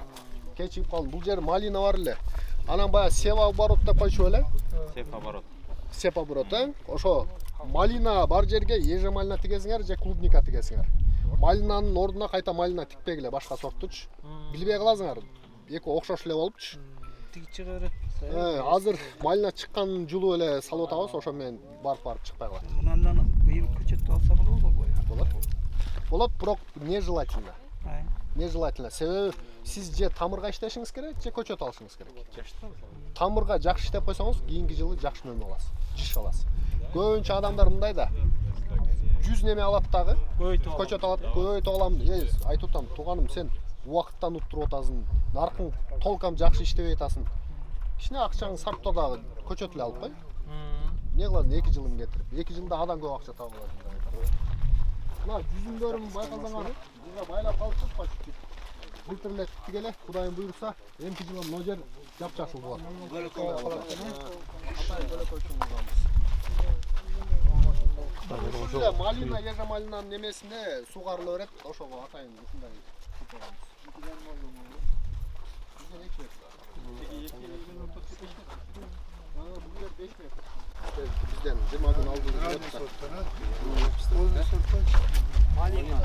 Кечигип калдым. Бул жер малина бар эле. Анан баягы севооборот деп койчу эле. Сепоборот, ошо малина бар жерге эже малина тигесиңер же клубника тигесиңер. Малинанын ордуна кайта малина тикпегиле, башка сорттучу. Билбей каласыңар. Эки окшош эле болупчу. Тиги чыга берет. Азыр малина чыккан жылуу эле салып атабыз, ошо менен барып чыкпай калат. Мындан быйыл көчөттү алса болобу, болбойбу? Болот, бирок нежелательно. Нежелательно. Себеби сиз же тамырга иштешиңиз керек, же көчөт алышыңыз керек. Тамырга жакшы иштеп койсоңуз, кийинки жылы жакшы мөмө аласыз, жиш аласыз. Көбүнчө адамдар мындай да 100 неме алат дагы, көчөт алат, көбөйтүп алам. Айтып атам, тууганым, сен убакыттан уттуруп атасың, наркың толком жакшы иштебей атасың. Кичине акчаңды сарптоо дагы көчөт эле алып кой. Не кыласың, 2 жылын кетирип. 2 жылда адан көп акча таба аласың. Мына жүзүңдөрүм байкасаңар, бизге байлап калышып почти. Былтыр тигеле, Кудайым буйрса, эмки жылы мына жер жап-жашыл болот. Бөлөкөй калат. Бөлөкөй үчүн кылганбыз. Ушундай малина, эже малинанын немесине сугарыла берет, ошого атайын ушундай кылганбыз. Бизден 20 күн алдын. Малина.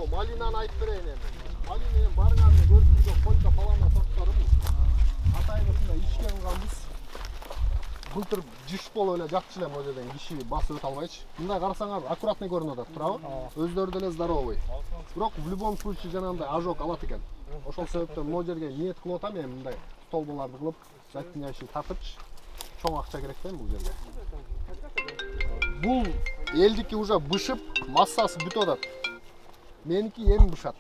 Ошо малинаны айтып берейин эми. Малина эми барыңарды көрүп жүргөн полька палана сорттору бул. Атайын ушундай ишке кылганбыз. Былтыр жыш болуп эле жатчу элем, о жерден киши басып өтө албайчы. Мындай карасаңар аккуратный көрүнүп атат, туурабы? Өздөрү деле здоровый. Бирок в любом случае жанагындай ожог алат экен. Ошол себептен могу жерге ниет кылып атам эми мындай столбуларды кылып, жайын тартыпчы. Чоң акча керек да бул жерге. Бул элдики уже бышып, массасы бүтүп атат. Меники эми бышат.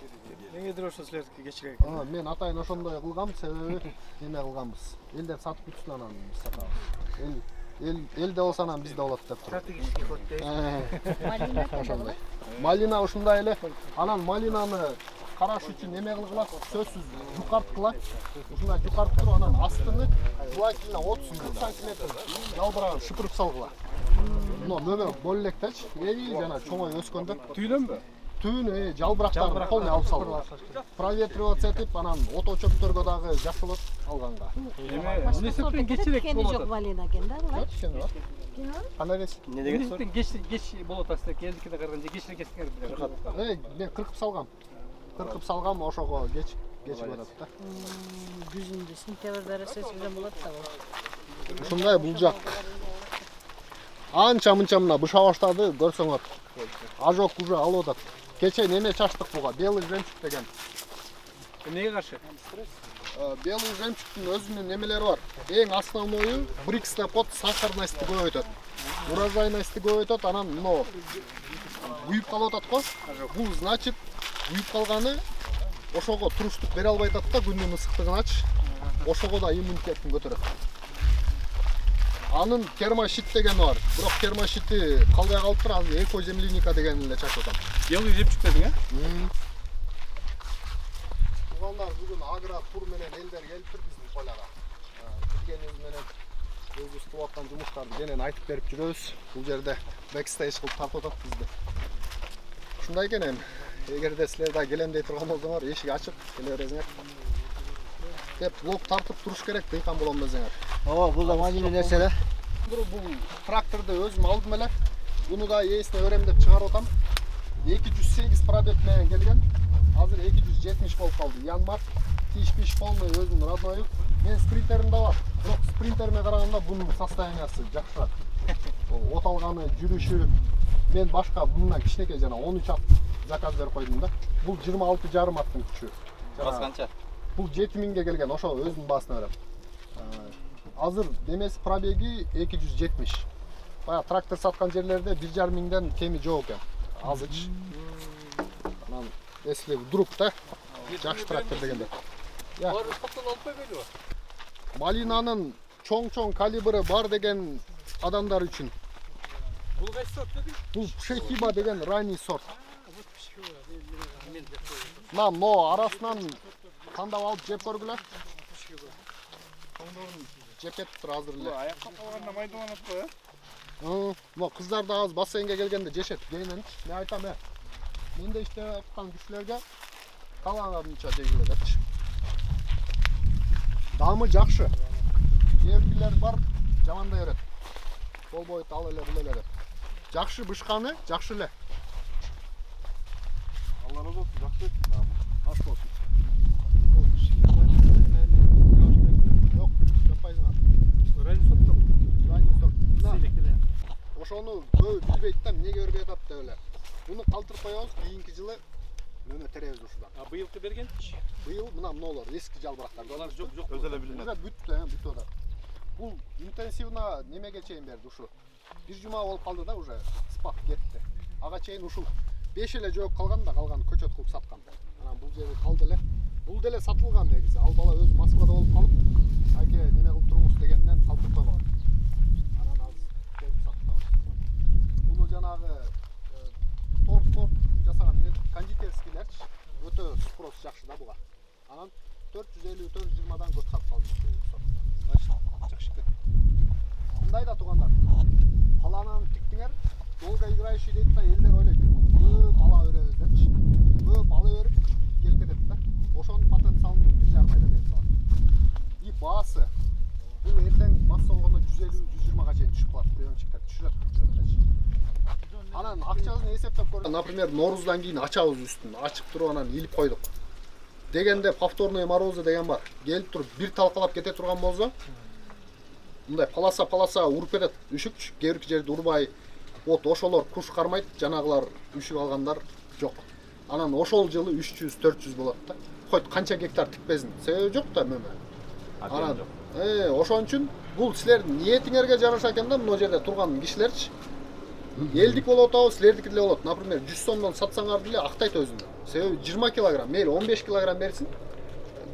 Эмнедир ошо силердики кечирээк. Мен атайын ошондой кылгам, себеби эме кылганбыз. Элдер сатып бүтсүн анан биз сатабыз. Элде болсо анан бизде болот деп туруп. Стратегический ход дейт. Ошондой. Малина ушундай эле. Анан малинаны караш үчүн эме кылгыла, сөзсүз жукарткыла. Ушундай жукарып туруп анан астыны желательно 30-40 см жалбырагын шыпырып салгыла. Мына мөмө бөл электечи, жана чоңой өскөндө. Түйлөнбү? Түбүнө жалбырактарын полный алып салгыла. Проветриваться этип, анан ото чөптөргө дагы жакшы болот алганга. Эмне септен кечирээк болот? Жок малина экен да булар. Кандай десиң? Эмне деген кеч болот аста, элдикине караганда кечирээк кесиңер. Мен 40 салгам. 40 салгам, ошого кеч болот да. Күзүндө сентябрда сөзүлгөн болот да бул. Ушундай бул жак. Анча-мынча мына быша баштады, көрсөңөр. Ожог уже алып атат. Кече неме чачтык буга, белый жемчуг деген. Эмнеге каршы? Белый жемчугтун өзүнүн немелери бар. Эң основною бриксте под сахарности көбөйтөт. Урожайности көбөйтөт, анан мына күйүп калып атат го. Бул значит күйүп калганы ошого туруштук бере албай атат да, күндүн ысыктыгыначы. Ошого да иммунитетин көтөрөт. Анын кермашит дегени бар. Бирок кермашити калбай калыптыр, азыр экоземляника деген эле чачып атам. Белый жемчуг дедиң, Тугандар бүгүн агро тур менен элдер келиптир биздин поляга. Билгенибиз менен өзүбүз кылып аткан жумуштарды кенен айтып берип жүрөбүз. Бул жерде бэкстейдж кылып тартып атат бизди. Ушундай экен эми. Эгерде силер да келем дей турган болсоңор, эшик ачык, келе бересиңер. Кеп блок тартып туруш керек, дыйкан болом десеңер. Бул да малина нерсе эле. Бул тракторду өзүм алдым эле. Буну да ээсине берем деп чыгарып атам. 208 пробег менен келген. Азыр 270 болуп калды. Янмар тиш-пиш полный өзүнүн родною. Мен спринтерим да бар. Бирок спринтериме караганда бунун состояниясы жакшыраак. От алганы, жүрүшү. Мен башка мындан кичинекей жана 13 ат заказ берип койдум да. Бул 26,5 аттын күчү. Баасы канча? Бул 7000ге келген, ошо өзүнүн баасына берем. Азыр демеси пробеги 270. Бая трактор саткан жерлерде 1,5 миңден кеми жок экен. Азыч. Анан если вдруг да жакшы трактор дегенде. Баары топтон алып койбойлубу? Малинанын чоң калибры бар деген адамдар үчүн. Бул кайсы сорт дедиң? Бул Пшехиба деген ранний сорт. Но арасынан тандап алып жеп көргүлө. Жепеттир азыр эле. Аякка калганда майдаланат го, Но кыздар да аз бассейнге келгенде жешет. Кейинен мен айтам, менде иштеп аткан кишилерге калганынча жегиле депчи. Дамы жакшы. Кээ бар, жамандай берет. Сол бойт ал эле бул эле деп. Жакшы бышканы, жакшы эле. Алла разы болсун, жакшы дамы. Аш болсун. Жок, жаппайсыңар. Ранний сорт да. Ранний сорт. Селектеле. Ошону көбү билбейт да, эмнеге бербей атат деп эле. Буну калтырып коебуз, кийинки жылы мөмө теребиз ушудан. Быйылкы берген? Быйыл мына монолор, эски жалбырактар. Алар жок, өзү эле билинет. Уже бүтүп атат. Бул интенсивно немеге чейин берди ушу. Бир жума болуп калды да, уже спак кетти. Ага чейин ушул 5 эле жооп калган да, калган көчөт кылып саткан. Анан бул жерде калды эле. Бул деле сатылган негизи. Ал бала өзү Москвада болуп калып, айке неме кылып туруңуз дегенден калтырып койгон. Анан азыр келип саттабыз. Буну жанагы торт жасаган кондитерскийлерчи өтө спрос жакшы да буга. Анан 450-420дан көт калып калды. Жакшы экен. Мындай да тугандар. Палананы тиктиңер, долгоиграющий дейт да, элдер ойлойт. Көп ала беребиз депчи. Көп ала берип келип кетет да. Ошонун потенциалын 1,5 айда берип салат. И баасы бул эртең масса болгондо 150-120га чейин түшүп калат, приемчиктер түшүрөт. Анан акчасын эсептеп көрдүк. Например, Нооруздан кийин ачабыз үстүн, ачып туруп анан илип койдук. Дегенде повторный морозы деген бар. Келип туруп бир талкалап кете турган болсо, мындай паласа уруп кетет. Үшүк, кээ бир жерде урбай, вот ошолор куш кармайт, жанагылар үшүп алгандар жок. Анан ошол жылы 300-400 болот да. Койт канча гектар тикпесин, себеби жок да мөмө. Анан ошон үчүн бул силердин ниетиңерге жараша экен да, мына жерде турган кишилерчи. Элдик болуп атабы, силердики деле болот. Например, 100 сомдон сатсаңар деле актайт өзүнө. Себеби 20 килограмм, мейли 15 килограмм берсин.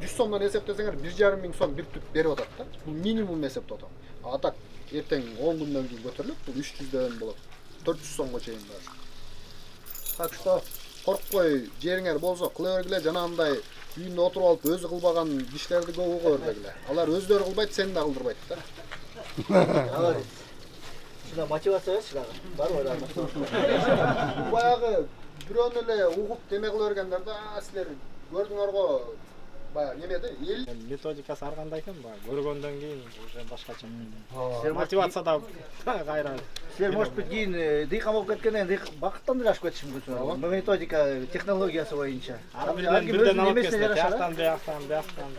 100 сомдон эсептесеңер 1,5 миң сом бир түп берип атат да. Бул минимум эсептеп атам. А так эртең 10 күндөн кийин көтөрүлөт, бул 300дөн болот. 400 сомго чейин бар. Так что коркпой жериңер болсо кыла бергиле, жанагындай үйүндө отуруп алып өзү кылбаган кишилерди көп уга бергиле. Алар өздөрү кылбайт, сени да кылдырбайт да. Шунда мотивация бар ойларыңда. Баягы бирөөнү эле угуп деме кыла бергендер да, силер көрдүңөр го баягы немеде эл Методикасы ар кандай экен, көргөндөн кийин уже башкача. Мотивация да кайра. Силер может быть кийин дыйкан болуп кеткенден бакыттан деле ашып кетиши мүмкүн. Методика, технологиясы боюнча. Бирден алып кетсе, бияктан.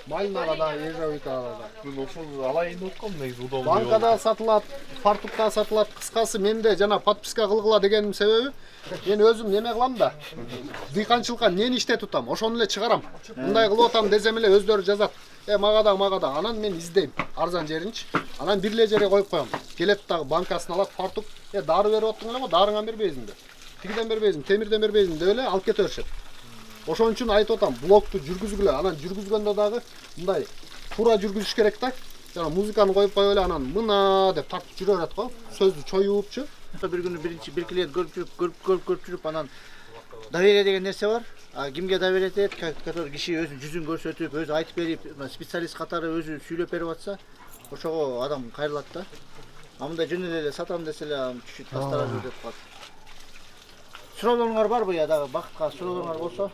Малинага да, ежевикага да. Мен ошол алайын деп аткам, негизи удобный. Банкада сатылат, фартукта сатылат. Кыскасы менде жана подписка кылгыла дегеним себеби мен өзүм неме кылам да. Дыйканчылыкка эмнени иштетип атам, ошону эле чыгарам. Мындай кылып атам десем эле өздөрү жазат. Мага да. Анан мен издейм арзан жеринчи. Анан бир эле жерге коюп коем. Келет дагы банкасын алат, фартук. Дары берип аттың эле го, дарыңан бербейсиң деп. Тигиден бербейсиң, темирден бербейсиң деп эле алып кете беришет. Ошон үчүн айтып атам, блокту жүргүзгүлө. Анан жүргүзгөндө дагы мындай туура жүргүзүш керек да. Жана музыканы коюп коюп эле анан мына деп тартып жүрө берет го. Сөздү чоюупчу. Бир күнү бир клиент көрүп жүрүп анан доверие деген нерсе бар. Кимге доверие этет, который киши өзүнүн жүзүн көрсөтүп, өзү айтып берип, специалист катары өзү сүйлөп берип атса, ошого адам кайрылат да. Мындай жөн эле сатам десе эле чуть-чуть тастара жүрүп калат. Суроолоруңар барбы я дагы бакытка суроолоруңар болсо?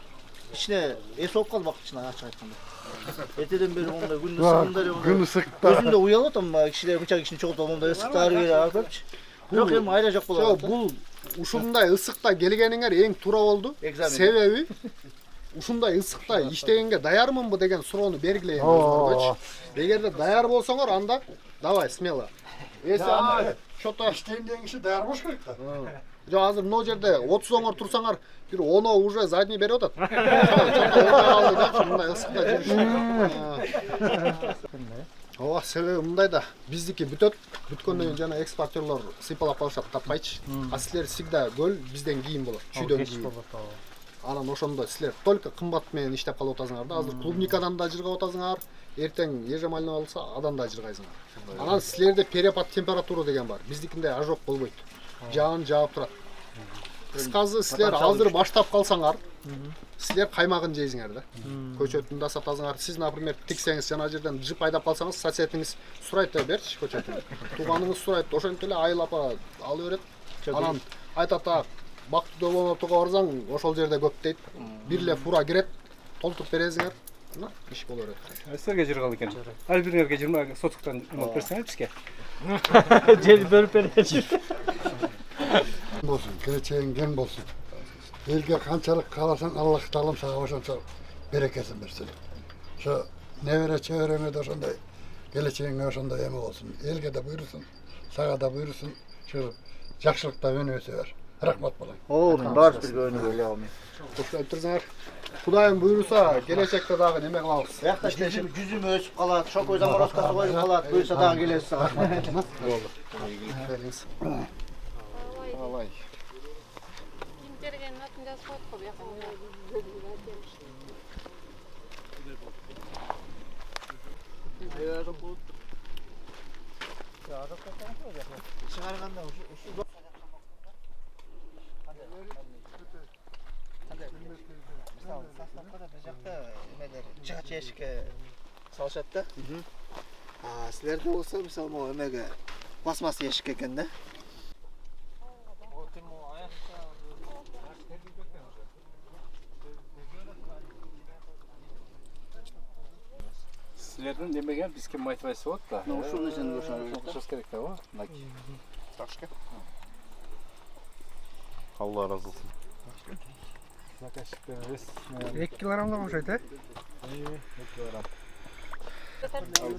Ичине эс болуп калды бакытчына ачык айтканда. Эртеден бери мондай күндү сыгымдар. Күнү сыкта. Өзүм да уялып атам, кишилер мынча кишини чогултуп мондай ысыктар берип алыпчы. Бирок эми айла жок болот. Бул ушундай ысыкта келгениңер эң туура болду. Себеби ушундай ысыкта иштегенге даярмынбы деген суроону бергиле эми өзүңөргөчү. Эгерде даяр болсоңор, анда давай смело. Эсе чото иштейм деген киши даяр болуш керек да. Жок, азыр мына жерде 30 оңор турсаңар, бир 10 уже задний берип атат. Мындай ысыкта жүрүш. Ооба, себеби мындай да, биздики бүтөт. Бүткөндөн кийин жана экспортерлор сыйпалап калышат, таппайчы. А силер всегда көл бизден кийин болот, чүйдөн кийин. Анан ошондо силер только кымбат менен иштеп калып атасыңар да. Азыр клубникадан да жыргап атасыңар, эртең ежемально алса адан да жыргайсыңар. Анан силерде перепад температура деген бар. Биздикинде ожог болбойт. Жаап турат. Кыскасы силер азыр баштап калсаңар, силер каймагын жейсиңер да. Көчөтүн да сатасыңар. Сиз, например, тиксеңиз жана жерден жып айдап калсаңыз, соседиңиз сурайт да берчи көчөтүн. Тууганыңыз сурайт, ошентип эле айыл апа алып берет. Анан айтат, бактылуу болотуга барсаң, ошол жерде көп дейт. Бир эле фура кирет, толтуруп бересиңер. Иш боло берет. Силерге жыргал экен. Ар бириңерге 20 сотуктан алып берсеңер бизге. Жер бөлүп беречи. Болsun, geleceğin gen bolsun. Elge kançalık kalasan Allah talım sana ошончо берекесин берсин. Şu nevere çevreme de ошондой geleceğin ошондой эме болsun. Elge de buyursun, sağa da buyursun. Şu жакшылыкта өнөсө бер. Рахмат балам. Oğlum, bars bir önü böyle almayın. Koşup öptürсеңер. Кудайым буйруса, келечекте дагы неме кылабыз. Биякта жүзүм өсүп калат, шокой заморозкасы коюп калат, буйруса дагы келесиз сага. Болду. Алай. Интерген атын жазып коет го бияка. Чыгарганда ушу составкада бул жакта эмелер жыгач эшикке салышат да. Силерде болсо мисалы могу эмеге пластмасса эшик экен да. Силердин демеген бизге айтпайсыз болот да. Ушул нерсени ошош керек да, го. Мынакей. Жакшы. Алла разы болсун. Заказчиктерибиз 2 килограммдан окшойт, 2 килограмм.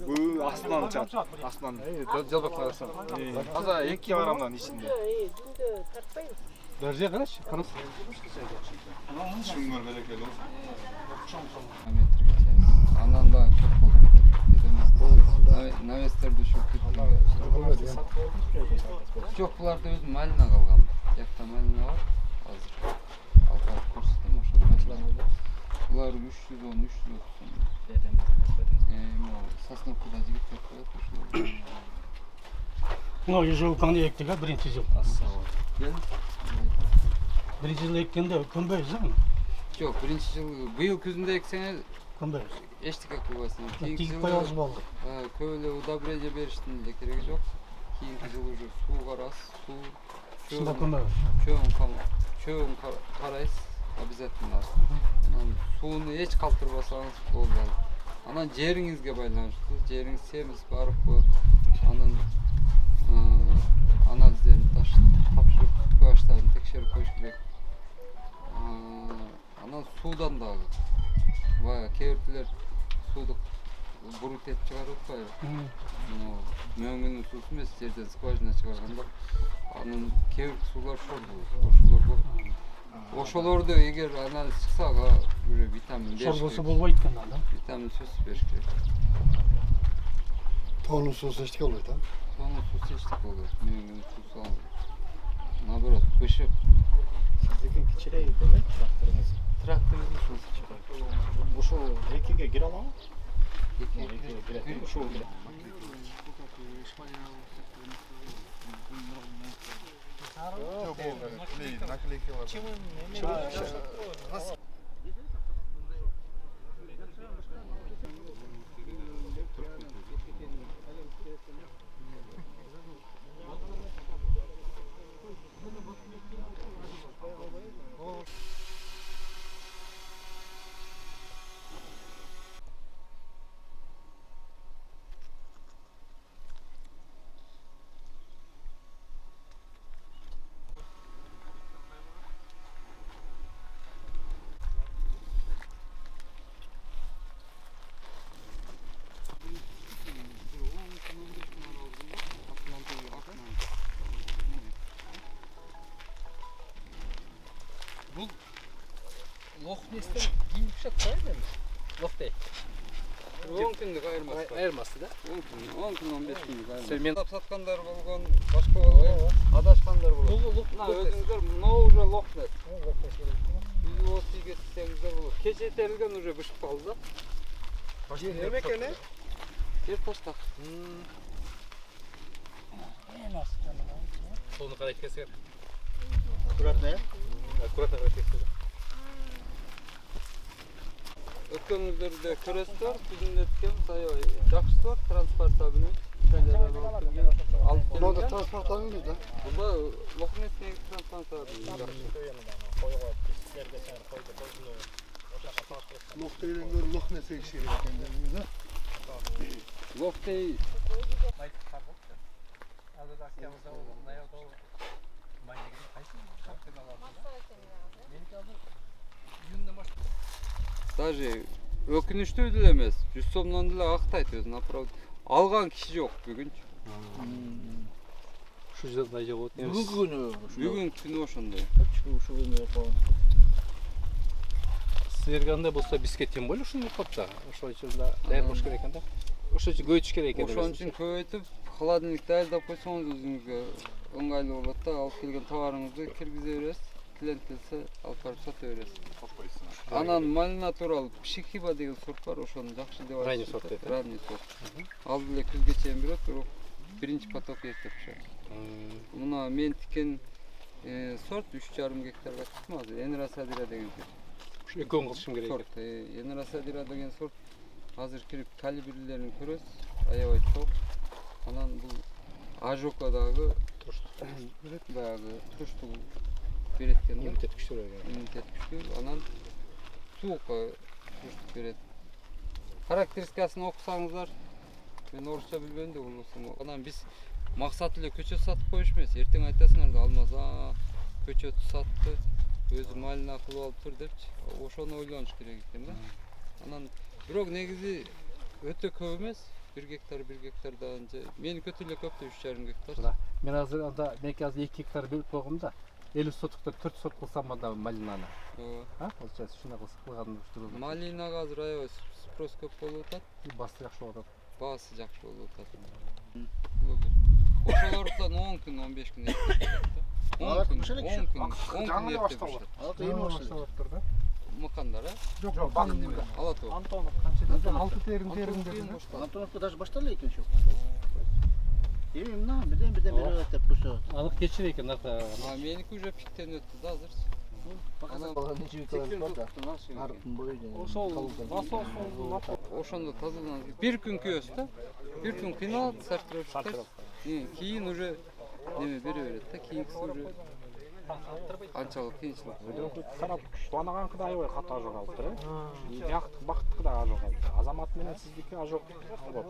Бул астынан чак. Астынан. жалбактарсың. Аза 2 килограммдан ичинде. Күндө тартпайбыз. Дәреже карач, карас. Чүңгөр белекели. Андан да көп болду. Навестерди ушуп кетти. Жок, буларды өзүм малина калгам. Жакта малина бар. Азыр алкалык көрсөтөм ошол. Булар 310, 330 сом. Сосновкада жигиттер коет ошол. Мына жыл кандай ектига биринчи жыл. Биринчи жыл эккенде көнбөйбүз, Жок, биринчи жыл быйыл күзүндө эксеңер көнбөйбүз. Эчтеке кылбайсың. Тигип коебуз болду. Көп эле удобрение бериштин эле кереги жок. Кийинки жылы уже суу карас, суу. Ушунда көнбөйбүз. Чөң карайсыз обязательно. Анан сууну эч калтырбасаңыз болду. Анан жериңизге байланыштуу. Жериңиз семиз барыппы. Анан анализдерин тапшырып, pH'тарын текшерип коюш керек. Анан суудан дагы. Баягы кээ сууду бурут этип чыгарып атпайбы? Мөңгүнүн суусу эмес, жерден скважина чыгарганда анын кээ бир суулар шор. Ошолорду эгер анализ чыкса, уже витамин бериш керек. Шор болсо болбойт экен анда. Витамин суусу бериш керек. Тоонун суусу эчтеке болбойт, Тоонун суусу эчтеке болбойт. Мөңгүнүн суусу наоборот бышык. Сиздики кичирээк экен, тракторуңуз. Тракторуңуздун суусу чыгат. Ушул 2ге кире аламы? 2ге кире. Ушул кире. Наклейкалар. Бул Лохнестен кийин пишат да эми. Лохтей. 10 күндүк айырмасы да. 10 күн 15 күндүк айырмасы. Сен саткандар болгон, башка болгон, адашкандар болгон. Мына өзүңүздөр мына уже Лохнес. Биз осыйга сеңиздер болот. Кече терилген уже бышып калды да. Эме экен, Жер таштак. Сону карайт кесер. Аккуратно, Аккуратно карайт кесер. Өткөнүздөрдө көрөсүз бар, түзүндө өткөн аябай жакшы бар, транспортабельный. Алып келген. Транспортабельный да. Бunda Лохнес негизи транспортабельный жакшы. Лохтейден көрү Лохнес экшери экен дедиңиз, Лохтей даже өкүнүчтүү деле эмес, 100 сомдон деле актайт өзүн направо. Алган киши жок бүгүнчү. Ушу жылдай жок болот. Бүгүнкү күнү ошондой. Ушул күнү Силерге андай болсо бизге тем более ушуну копта. Ошол үчүн да даяр болуш керек экен да. Ошол үчүн көбөйтүш керек экен. Ошон үчүн көбөйтүп, холодильник даярдап койсоңуз өзүңүзгө ыңгайлуу болот да. Алып келген товарыңызды киргизе бересиз. Клиент келсе алып барып сата бересиз. Анан малина тууралуу Пшихиба деген сорт бар, ошону жакшы деп атышат. Ранний сорт дейт. Ранний сорт. Ал деле күзгө чейин берет, бирок биринчи поток эрип пишет. Мына мен тиккен сорт 3,5 гектарга чыкты азыр. Энра Садира деген сорт. Ушу экөөнү кылышым керек. Сорт Энра Садира деген сорт азыр кирип калибрлерин көрөсүз. Аябай чоң. Анан бул Ажокадагы баягы туруштук берет экен. Иммунитет күчтүү экен. Иммунитет күчтүү. Анан суукка туруштук берет. характеристикасын окусаңыздар, мен орусча билбейм да болбосун. Анан биз максат эле көчөт сатып коюш эмес. Эртең айтасыңар да Алмаз көчөт сатты, өзү малына кылып алыптыр депчи. Ошону ойлонуш керек экен да. Анан бирок негизи өтө көп эмес. 1 гектардан же меники өтө эле көп да 3,5 гектар. Мен азыр анда меники азыр 2 гектар бөлүп койгом да. 50 соттукта 4 сот кылсам анда малинаны. Ооба. Получается ушундай кылган дурус. Малинага азыр аябай спрос көп болуп атат. Баасы жакшы болуп атат. Баасы жакшы болуп атат. Ошолордон 10 күн, 15 күн эптеп. 10 күн, 10 күн. Жаңы башталды. Башталыптыр да. Мыкандар, Жок, неме. Алатоо. Антонов канча? 6 терим дедин. Антоновко даже башталды экен ошо. Мына бирден берип атып кошот. Анық кечир экен ата. Меники уже пиктен өттү да азыр. Ошондо тазаланат. 1 күн күйөсү да. 1 күн кыйналат, сартырып. Кийин уже неме бере берет да. Кийинкиси уже анчалык кыйынчылык. Карап, планаган аябай катуу ажок алыптыр. Бактыкы да ажок алыптыр. Азамат менен сиздики ажок болот.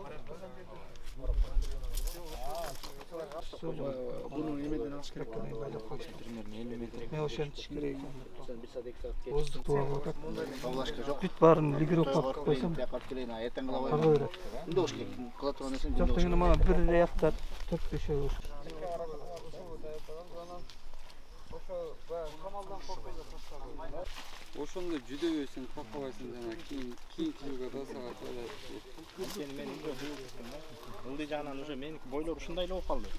Bunu yemeden alış gerek yok. Böyle koysun. Ne ошентиш керек. Воздух туага атат. Бүт баарын лигироп калып койсом. Ага берет. Жок дегенде мана бир ряттар 4-5 Ошондо жүдөбөйсүң, какабайсың жана кийин жылга да сага жарат. Мен ылдый жагынан уже меники бойлор ушундай эле болуп калды.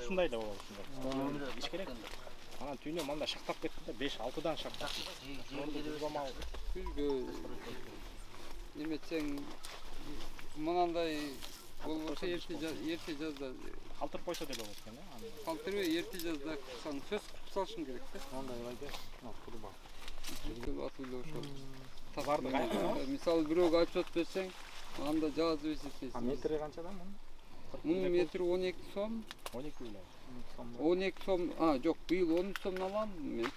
Ушундай эле болот ушундай. Иш керек. Анан түйнөм анда шактап кетти да 5-6дан шактап. Күзгө неметсең мынандай болбосо эрте жазда калтырып койсо деле болот экен да. Калтырбай эрте жазда кылсаң сөз кылып салышың керек да. Андай эле. Курба. Атылды ошол. Мисалы бирөөгө отчет берсең, анда жазып эсептейсиң. Метри канчадан мунун? Мунун метри 12 сом. 12 эле. 12 сом, жок, быйыл 13 сомдон алам мен.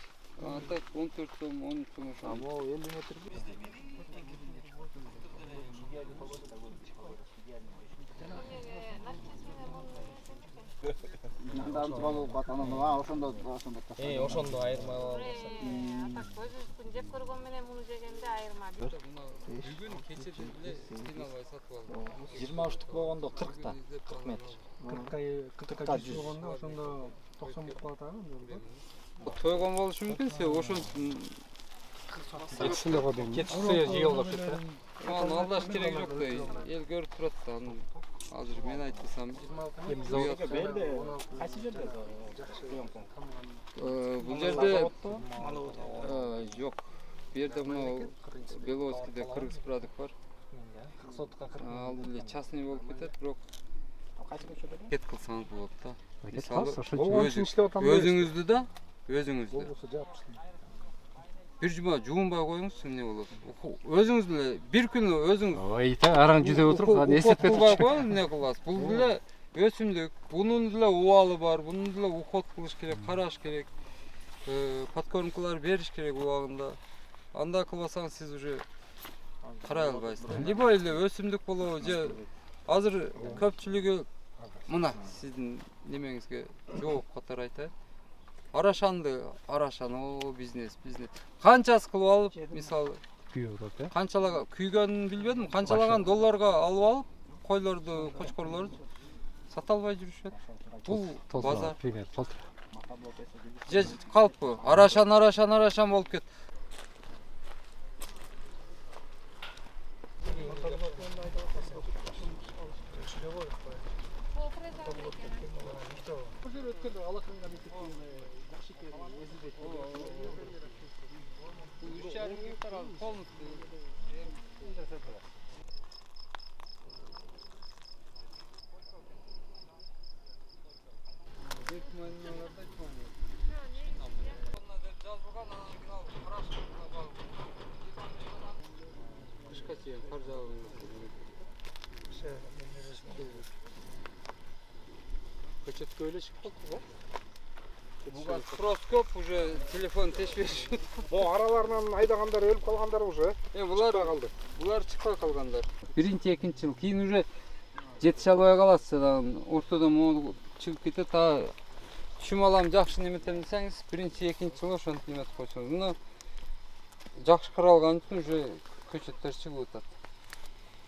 Так 14 сом, 13 сом ошо. Бул 50 метр. Ошондо айырмай алабыз. Так өзүбүздүн жеп көргөн менен муну жегенде айырма. Бүгүн кечеде эле кыйналбай сатып алдым. 23 болгондо 40 та, 40 метр. 40ка 100 болгондо ошондо 90 болуп калат агы. Тойгон болушу мүмкүн, сен ошонтун Жетишилеге дейм. Жетишсе жыйылып кетти. Аны алдаш керек жок да, эл көрүп турат да. Азыр мен айтсам, Берде кайсы жерде жакшы съемка? бул жерде жок. Бу жерде мына Беловскийде кыргыз продукт бар. Ал деле частный болуп кетет, бирок кет кылсаңыз болот да. Мисалы өзүңүздү да, өзүңүздү. Бир жума жуунбай коюңуз, эмне болот? Өзүңүз деле бир күн өзүңүз. Ой, араң жүдөп отуруп, аны эсептеп коюңуз, эмне кыласыз? Бул деле өсүмдүк, бунун деле убалы бар, бунун деле уход кылыш керек, караш керек. Подкормкалар бериш керек убагында. Анда кылбасаңыз сиз уже карай албайсыз. Либо эле өсүмдүк болобу же азыр көпчүлүгү мына сиздин немеңизге жооп катары айтайын. Арашаны бизнес. Канчасы кылып алып, мисалы, канчалага күйгөнүн билбедим, канчалаган долларга алып алып, койлорду, кочкорлорду сата албай жүрүшөт. Бул базар. Же калпы, арашан болуп кетти. Көчөткө эле чыгып калды го. Проскоп уже телефон тешбеш. Могу араларынан айдагандар өлүп калгандар уже. Булар калды. Булар чыкпай калгандар. Биринчи, экинчи жыл кийин уже жетише албай каласыз. Ортодо могу чыгып кетет. Та түшүм алам жакшы неметем десеңиз, биринчи, экинчи жылы ошентип неметип койсоңуз. Муну жакшы каралган үчүн уже көчөттөр чыгып атат.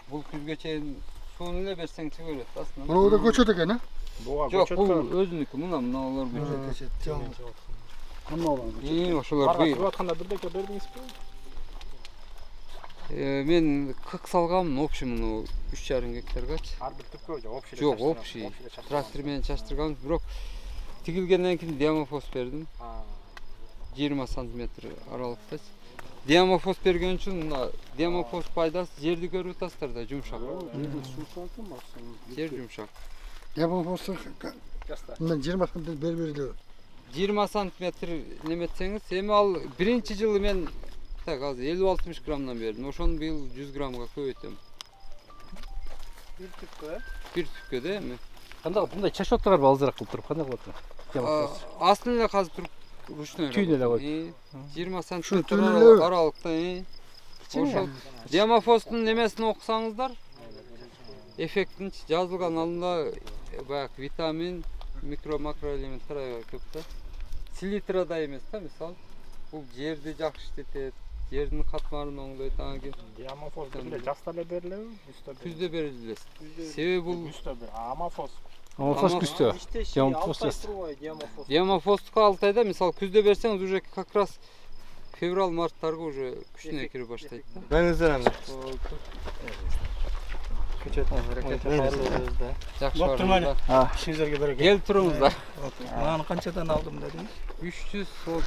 Бул күзгө чейин сууну эле берсең чыга берет астынан. Бул да көчөт экен, а? Жок, бул өзүнүкү, муналар көчөт. Ошолор кырып атканда бирдеке бердиңизби? Мен 40 салгам, общий муну 3,5 гектаргачы. Ар бир түпкө же общий? Жок, общий. Трактор менен чачтыргам, бирок тигилгенден кийин диамофос бердим. 20 сантиметр аралыкта. Диамофос берген үчүн мына диамофос пайдасы жерди көрүп атасыздар да, жумшак. Жер жумшак. Диамофосту мен 20 сантиметр бербейли. 20 сантиметр неметсеңиз, эми ал биринчи жылы мен так азыр 50-60 граммдан бердим. Ошону быйыл 100 граммга көбөйтөм. Бир түпкө? Бир түпкө да эми. Кандай мындай чачып атыптырбы алзыраак кылып туруп, кандай кылып атат? Астын эле казып туруп ручной. Түйүн эле коюп. 20 сантиметр аралыкта. Ошол диамофостун немесин окусаңыздар, эффектин жазылган алдында баягы витамин, микро-макро элементтер көп да. Селитрада эмес да, мисалы. Бул жерди жакшы иштетет, жердин катмарын оңдойт. Анан кийин диамофос эле жазда эле берилеби? Күздө берилет. Себеби бул амофос. Амофос күздө. Диамофос жазда. Диамофостуку 6 айда, мисалы күздө берсеңиз уже как раз февраль-марттарга уже күчүнө кире баштайт да. Меңиздер анда. Жакшы турмайлы. İşinizlerge bereket. Келип туруңуздар. Ананы канчадан алдым дедиңиз? 300 сот.